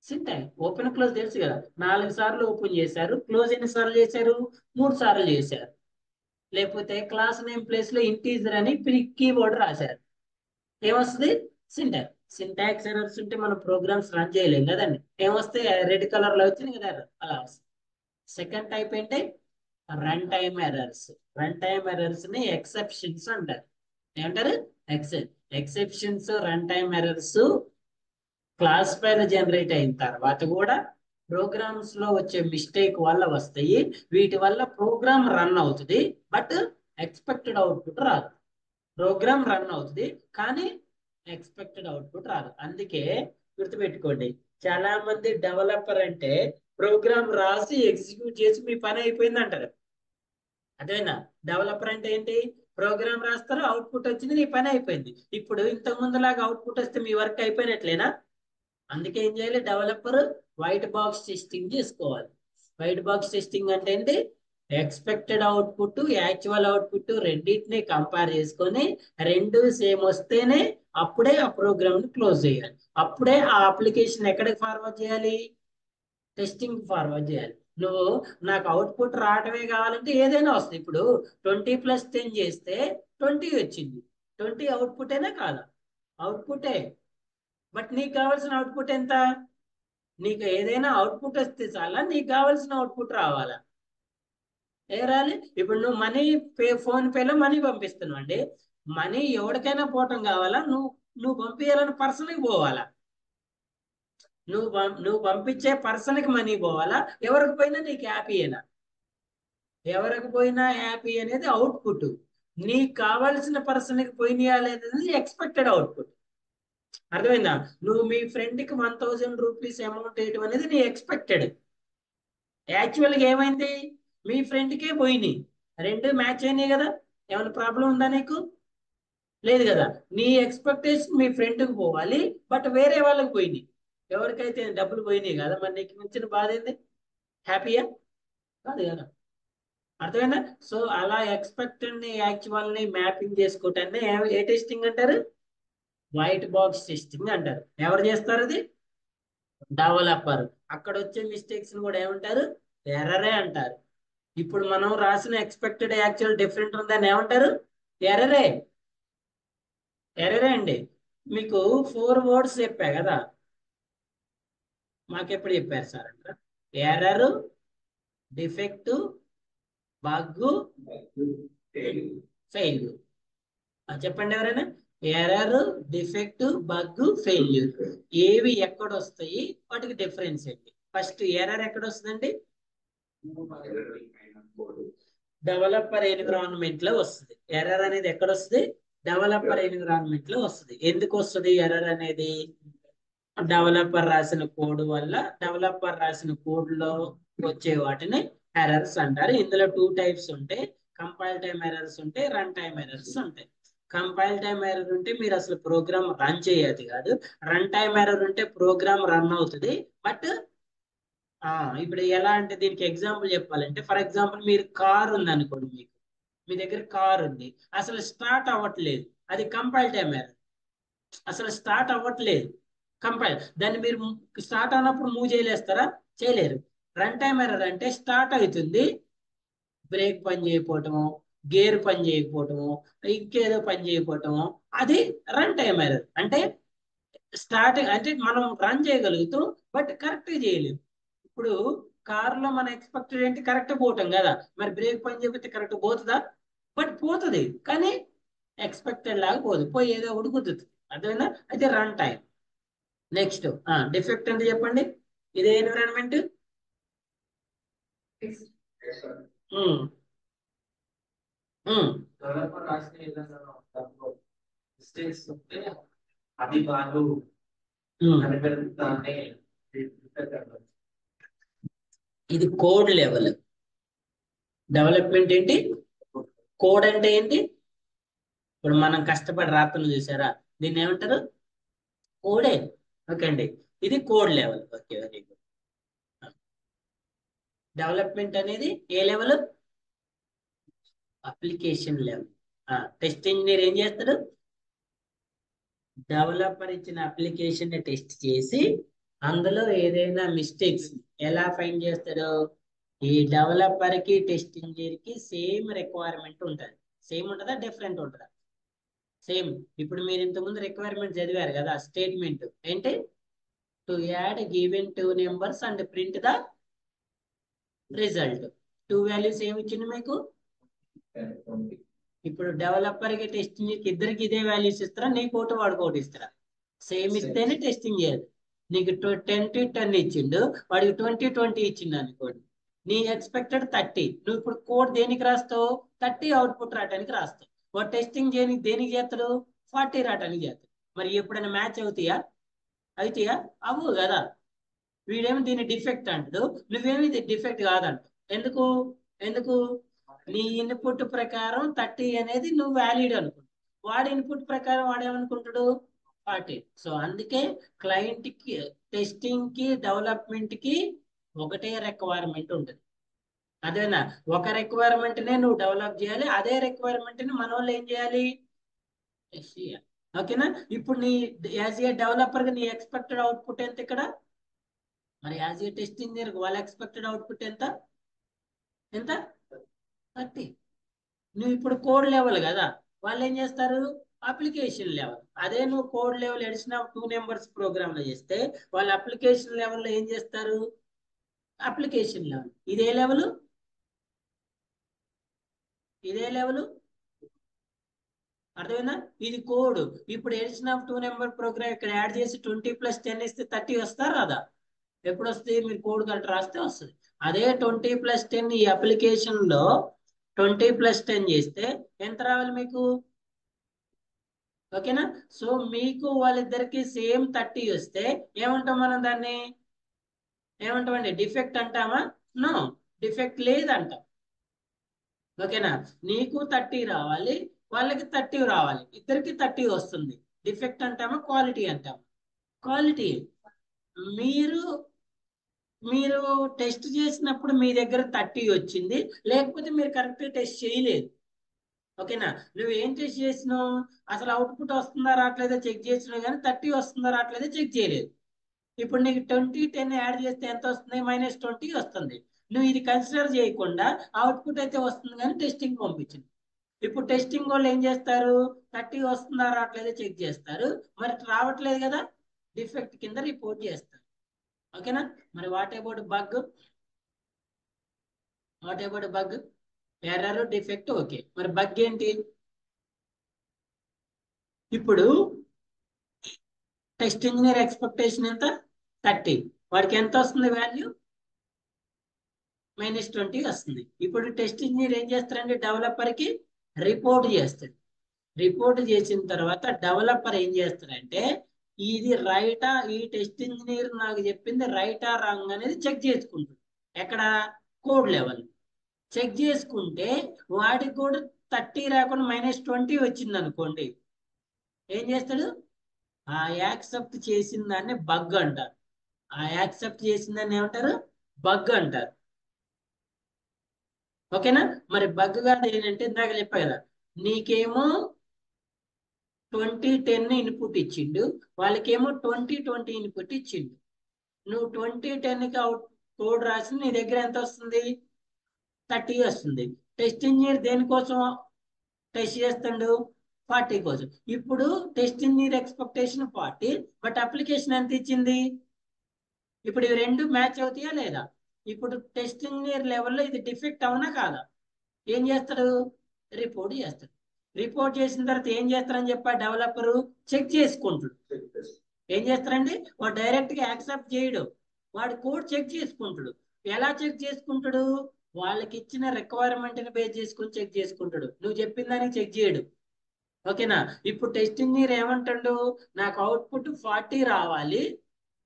సింటాక్స్. ఓపెన్ క్లోజ్ తెలుసు కదా, 4 సార్లు ఓపెన్ చేశారు, క్లోజ్ ఎన్ని సార్లు చేశారు? 3 సార్లు చేశారు. లేకపోతే క్లాస్ నేమ్ ప్లేస్ లో ఇంటీజర్ అని కీబోర్డ్ రాశారు, ఏమొస్తుంది? సింటాక్స్. సింటాక్స్ ఎర్రర్స్ ఉంటే మనం ప్రోగ్రామ్స్ రన్ చేయలేం కదండి. ఏమొస్తే రెడ్ కలర్ లో వచ్చింది కదా error, అలా వస్తుంది. సెకండ్ టైప్ ఏంటి? Run time errors. Run time errors ని ఎక్సెప్షన్స్ అంటారు. ఏమంటారు? Exceptions run time errors class పైన జనరేట్ అయిన తర్వాత కూడా ప్రోగ్రామ్స్ లో వచ్చే మిస్టేక్ వల్ల వస్తాయి. వీటి వల్ల ప్రోగ్రామ్ రన్ అవుతుంది, బట్ ఎక్స్పెక్టెడ్ అవుట్పుట్ రాదు. ప్రోగ్రామ్ రన్ అవుతుంది కానీ ఎక్స్పెక్టెడ్ అవుట్పుట్ రాదు. అందుకే గుర్తుపెట్టుకోండి, చాలా మంది డెవలపర్ అంటే ప్రోగ్రామ్ రాసి ఎగ్జిక్యూట్ చేసి మీ పని అయిపోయింది అంటారు. అదేనా? డెవలపర్ అంటే ఏంటి? ప్రోగ్రామ్ రాస్తారు, అవుట్పుట్ వచ్చింది, నీ పని అయిపోయింది. ఇప్పుడు ఇంతకు ముందులాగా అవుట్పుట్ వస్తే మీ వర్క్ అయిపోయినట్లేనా? అందుకే ఏం చేయాలి? డెవలపర్ వైట్ బాక్స్ టెస్టింగ్ చేసుకోవాలి. వైట్ బాక్స్ టెస్టింగ్ అంటే ఏంటి? ఎక్స్పెక్టెడ్ అవుట్పుట్, యాక్చువల్ అవుట్పుట్ రెండింటిని కంపేర్ చేసుకొని రెండు సేమ్ వస్తేనే అప్పుడే ఆ ప్రోగ్రామ్ ని క్లోజ్ చేయాలి. అప్పుడే ఆ అప్లికేషన్ ఎక్కడికి ఫార్వర్డ్ చేయాలి? టెస్టింగ్ ఫార్వర్డ్ చేయాలి. నువ్వు నాకు అవుట్పుట్ రావడమే కావాలంటే ఏదైనా వస్తుంది. ఇప్పుడు 20+10 చేస్తే 20 వచ్చింది, 20 అవుట్పుటేనా కాదా? అవుట్పుటే. బట్ నీకు కావాల్సిన అవుట్పుట్ ఎంత? నీకు ఏదైనా అవుట్పుట్ వస్తే చాలా, నీకు కావాల్సిన అవుట్పుట్ రావాలా? ఏ రాలి? ఇప్పుడు నువ్వు మనీ ఫోన్ పేలో మనీ పంపిస్తున్నావు అండి, మనీ ఎవరికైనా పోవటం కావాలా? నువ్వు పంపించాలని పర్సన్కి పోవాలా? నువ్వు పంపించే పర్సన్కి మనీ పోవాలా? ఎవరికి పోయినా నీకు హ్యాపీయేనా? ఎవరికి పోయినా హ్యాపీ అనేది అవుట్పుట్. నీకు కావాల్సిన పర్సన్కి పోయినాయా అనేది ఎక్స్పెక్టెడ్ అవుట్పుట్. అర్థమైందా? నువ్వు మీ ఫ్రెండ్కి 1000 రూపీస్ అమౌంట్ వేయడం అనేది నీ ఎక్స్పెక్టెడ్. యాక్చువల్గా ఏమైంది? మీ ఫ్రెండ్కే పోయినాయి, రెండు మ్యాచ్ అయినాయి కదా. ఏమైనా ప్రాబ్లం ఉందా నీకు? లేదు కదా. నీ ఎక్స్పెక్టేషన్ మీ ఫ్రెండ్కి పోవాలి, బట్ వేరే వాళ్ళకి పోయినాయి. ఎవరికైతే డబ్బులు పోయినాయి కదా, మరి నీకు మించిన బాధ ఏంది? హ్యాపీయా? కాదు కదా. అర్థమైందా? సో అలా ఎక్స్పెక్టెడ్ ని యాక్చువల్ ని మ్యాపింగ్ చేసుకోవటాన్ని ఏ టెస్టింగ్ అంటారు? వైట్ బాక్స్ టెస్టింగ్ అంటారు. ఎవరు చేస్తారు అది? డెవలపర్. అక్కడ వచ్చే మిస్టేక్స్ కూడా ఏమంటారు? ఎర్రరే అంటారు. ఇప్పుడు మనం రాసిన ఎక్స్పెక్టెడ్ యాక్చువల్ డిఫరెంట్ ఉందని ఏమంటారు? ఎర్రరే. ఎర్రరే అండి. మీకు 4 వర్డ్స్ చెప్పా కదా, మాకెప్పుడు చెప్పారు సార్ అంటారు? Error, defect, bug, fail. చెప్పండి ఎవరైనా. ఎర్రర్, డిఫెక్ట్, బగ్, ఫెయిల్యూర్ ఏవి ఎక్కడ వస్తాయి, వాటికి డిఫరెన్స్ ఏంటి? ఫస్ట్ ఎర్రర్ ఎక్కడ వస్తుందండి? డెవలపర్ ఎన్విరాన్మెంట్ లో వస్తుంది. ఎర్రర్ అనేది ఎక్కడ వస్తుంది? డెవలపర్ ఎన్విరాన్మెంట్ లో వస్తుంది. ఎందుకు వస్తుంది ఎర్రర్ అనేది? డెవలపర్ రాసిన కోడ్ వల్ల, డెవలపర్ రాసిన కోడ్ లో వచ్చే వాటిని ఎర్రర్స్ అంటారు. ఇందులో 2 టైప్స్ ఉంటాయి. కంపైల్ టైమ్ ఎర్రర్స్ ఉంటాయి, రన్ టైమ్ ఎర్రర్స్ ఉంటాయి. కంపైల్ టైమ్ ఎర్రర్ ఉంటే మీరు అసలు ప్రోగ్రామ్ రన్ చేయదు కాదు. రన్ టైమ్ ఎర్రర్ ఉంటే ప్రోగ్రామ్ రన్ అవుతుంది, బట్ ఇప్పుడు ఎలా అంటే దీనికి ఎగ్జాంపుల్ చెప్పాలంటే, ఫర్ ఎగ్జాంపుల్ మీరు కార్ ఉంది అనుకోండి, మీ దగ్గర కార్ ఉంది, అసలు స్టార్ట్ అవ్వట్లేదు, అది కంపైల్ టైమ్ ఎర్రర్. అసలు స్టార్ట్ అవ్వట్లేదు, కంపైల్. దాన్ని మీరు స్టార్ట్ అయినప్పుడు మూవ్ చేయలేస్తారా? చేయలేరు. రన్ టైమ్ ఎర్రర్ అంటే స్టార్ట్ అవుతుంది, బ్రేక్ పని చేయకపోవటము, గేర్ పని చేయకపోవటము, ఇంకేదో పని చేయకపోవటము, అది రన్ టైమ్ ఎర్రర్. అంటే స్టార్టింగ్ అంటే మనం రన్ చేయగలుగుతాం, బట్ కరెక్ట్ చేయలేము. ఇప్పుడు కారులో మన ఎక్స్పెక్టెడ్ ఏంటి? కరెక్ట్ పోవటం కదా. మరి బ్రేక్ పని చేయకపోతే కరెక్ట్ పోతుందా? బట్ పోతుంది, కానీ ఎక్స్పెక్టెడ్ లాగా పోదు, పోయి ఏదో ఒకటి కుదురుతుంది. అర్థమైందా? అయితే రన్ టైం. నెక్స్ట్ డిఫెక్ట్ అంటే చెప్పండి. ఇదే ఎన్విరాన్మెంట్. అది వాళ్ళు ఇది కోడ్ లెవెల్. డెవలప్మెంట్ ఏంటి? కోడ్ అంటే ఏంటి? ఇప్పుడు మనం కష్టపడి రాత్రులు చూసారా, దీన్ని ఏమంటారు? కోడే. ఓకే అండి, ఇది code level. Okay, very good. Development అనేది ఏ level? Application level. Test engineer ఏం చేస్తాడు? డెవలపర్ ఇచ్చిన అప్లికేషన్ ని టెస్ట్ చేసి అందులో ఏదైనా మిస్టేక్స్ ఎలా ఫైండ్ చేస్తాడు? ఈ డెవలపర్ కి టెస్ట్ ఇంజనీర్ కి సేమ్ రిక్వైర్మెంట్ ఉంటుంది. సేమ్ ఉంటుందా, డిఫరెంట్ ఉంటుందా? సేమ్. ఇప్పుడు మీరు ఇంతకుముందు రిక్వైర్మెంట్ చదివారు కదా, స్టేట్మెంట్ ఏంటి? To add given two numbers and print the result. Two values ఏమి ఇచ్చింది మీకు? ఇప్పుడు డెవలపర్ కి టెస్టింగ్ ఇద్దరికి ఇదే వాల్యూస్ ఇస్తారా? నీకు ఒకటి వాడికి ఒకటి ఇస్తారా? సేమ్ ఇస్తేనే టెస్టింగ్ చేయాలి. నీకు 10 ఇచ్చిండు, వాడికి 20 ఇచ్చిండు అనుకోండి, నీ ఎక్స్పెక్టెడ్ 30. నువ్వు ఇప్పుడు కోడ్ దేనికి రాస్తావు? 30 అవుట్పుట్ రావడానికి రాస్తావు. వాడు టెస్టింగ్ చేయడానికి దేనికి చేస్తాడు? 40 రావడానికి చేస్తాడు. మరి ఎప్పుడైనా మ్యాచ్ అవుతాయా? అవుతాయా? అవ్వు కదా. వీడేమో దీన్ని డిఫెక్ట్ అంటాడు, నువ్వేమి ఇది డిఫెక్ట్ కాదంటావు. ఎందుకు? ఎందుకు? నీ ఇన్పుట్ ప్రకారం 30 అనేది నువ్వు వ్యాలిడ్ అనుకుంటావు, వాడి ఇన్పుట్ ప్రకారం వాడేమనుకుంటాడు? 40. సో అందుకే క్లయింట్ కి, టెస్టింగ్ కి, డెవలప్మెంట్ కి ఒకటే రిక్వైర్మెంట్ ఉంటుంది. అదేనా? ఒక రిక్వైర్మెంట్ నే నువ్వు డెవలప్ చేయాలి, అదే రిక్వైర్మెంట్ ని మన వాళ్ళు ఏం చేయాలి? టెస్ట్ చేయాలి. ఓకేనా? ఇప్పుడు నీ యాజ్ ఏ డెవలపర్ గా నీ ఎక్స్పెక్టెడ్ అవుట్పుట్ ఎంత ఇక్కడ? మరి యాజ్ ఏ టెస్ట్ ఇంజనీర్ వాళ్ళ ఎక్స్పెక్టెడ్ అవుట్పుట్ ఎంత? ఎంత? 30. నువ్వు ఇప్పుడు కోడ్ లెవెల్ కదా, వాళ్ళు ఏం చేస్తారు? Application level. అదే నువ్వు code level addition of 2 numbers program లో చేస్తే వాళ్ళు అప్లికేషన్ లెవెల్లో ఏం చేస్తారు? Application level. ఇదే లెవెల్, ఇదే లెవెల్. అర్థమైందా? ఇది కోడ్. ఇప్పుడు ఎడిషన్ ఆఫ్ 2 నెంబర్ ప్రోగ్రామ్ ఇక్కడ యాడ్ చేసి 20 + 10 ఇస్తే 30 వస్తారా రాదా? ఎప్పుడు వస్తుంది? మీరు కోడ్ కరెక్ట్ రాస్తే వస్తుంది. అదే 20 + 10 ఈ అప్లికేషన్ లో 20 + 10 చేస్తే ఎంత రావాలి మీకు? ఓకేనా? సో మీకు వాళ్ళిద్దరికి సేమ్ 30 వస్తే ఏమంటాం మనం దాన్ని? ఏమంటామండి? డిఫెక్ట్ అంటామా? నో, డిఫెక్ట్ లేదంటాం. ఓకేనా? నీకు 30 రావాలి, వాళ్ళకి 30 రావాలి, ఇద్దరికి 30 వస్తుంది. డిఫెక్ట్ అంటామా, క్వాలిటీ అంటామా? క్వాలిటీ. మీరు మీరు టెస్ట్ చేసినప్పుడు మీ దగ్గర 30 వచ్చింది, లేకపోతే మీరు కరెక్ట్ టెస్ట్ చేయలేదు. ఓకేనా? నువ్వు ఏం టెస్ట్ చేసినావు? అసలు అవుట్పుట్ వస్తుందా రావట్లేదో చెక్ చేసినావు, కానీ 30 వస్తుందా రావట్లేదో చెక్ చేయలేదు. ఇప్పుడు నీకు 20, 10 యాడ్ చేస్తే ఎంత వస్తుంది? -20 వస్తుంది. నువ్వు ఇది కన్సిడర్ చేయకుండా అవుట్పుట్ అయితే వస్తుంది కానీ టెస్టింగ్ పంపించింది. ఇప్పుడు టెస్టింగ్ వాళ్ళు ఏం చేస్తారు? 30 వస్తుందా రావట్లేదో చెక్ చేస్తారు. మరి రావట్లేదు కదా, డిఫెక్ట్ కింద రిపోర్ట్ చేస్తారు. ఓకేనా? మరి what about bug? What about bug? Error, defect okay, మరి బగ్ ఏంటి? ఇప్పుడు టెస్ట్ ఇంజనీర్ ఎక్స్పెక్టేషన్ ఎంత? 30. వాడికి ఎంత వస్తుంది వాల్యూ? -20 వస్తుంది. ఇప్పుడు టెస్ట్ ఇంజనీర్ ఏం చేస్తారంటే డెవలపర్ కి రిపోర్ట్ చేస్తాడు. రిపోర్ట్ చేసిన తర్వాత డెవలపర్ ఏం చేస్తాడంటే ఇది రైటా, ఈ టెస్ట్ ఇంజనీర్ నాకు చెప్పింది రైటా రాంగ్ అనేది చెక్ చేసుకుంటాడు. ఎక్కడ? Code level. చెక్ చేసుకుంటే వాడికి కూడా 30 రాకుండా -20 వచ్చింది అనుకోండి, ఏం చేస్తాడు? ఆ యాక్సెప్ట్ చేసిన దాన్ని బగ్ అంటారు. ఆ యాక్సెప్ట్ చేసిన దాన్ని ఏమంటారు? బగ్ అంటారు. ఓకేనా? మరి బగ్ కాదు ఏంటంటే ఇందాక చెప్పా కదా, నీకేమో 20, 10 ఇన్పుట్ ఇచ్చిండు, వాళ్ళకేమో 20, 20 ఇన్పుట్ ఇచ్చిండు. నువ్వు 20, 10కి అవుట్ కోడ్ రాసి నీ దగ్గర ఎంత వస్తుంది? 30 వస్తుంది. టెస్ట్ ఇంజనీర్ దేనికోసం టెస్ట్ చేస్తాడు? 40 కోసం. ఇప్పుడు test engineer expectation 40, but application ఎంత ఇచ్చింది? ఇప్పుడు ఇవి రెండు మ్యాచ్ అవుతాయా లేదా? ఇప్పుడు టెస్ట్ ఇంజనీర్ లెవెల్లో ఇది డిఫెక్ట్ అవునా కాదా? ఏం చేస్తాడు? రిపోర్ట్ చేస్తాడు. రిపోర్ట్ చేసిన తర్వాత ఏం చేస్తారని చెప్పా డెవలపరు? చెక్ చేసుకుంటాడు. ఏం చేస్తారండి? వాడు డైరెక్ట్ గా యాక్సెప్ట్ చేయడు, వాడు కోడ్ చెక్ చేసుకుంటాడు. ఎలా చెక్ చేసుకుంటాడు? వాళ్ళకి ఇచ్చిన రిక్వైర్మెంట్ ని బేస్ చేసుకుని చెక్ చేసుకుంటాడు, నువ్వు చెప్పిన దానికి చెక్ చేయడు. ఓకేనా? ఇప్పుడు టెస్ట్ ఇంజనీర్ ఏమంటాడు? నాకు అవుట్పుట్ 40 రావాలి,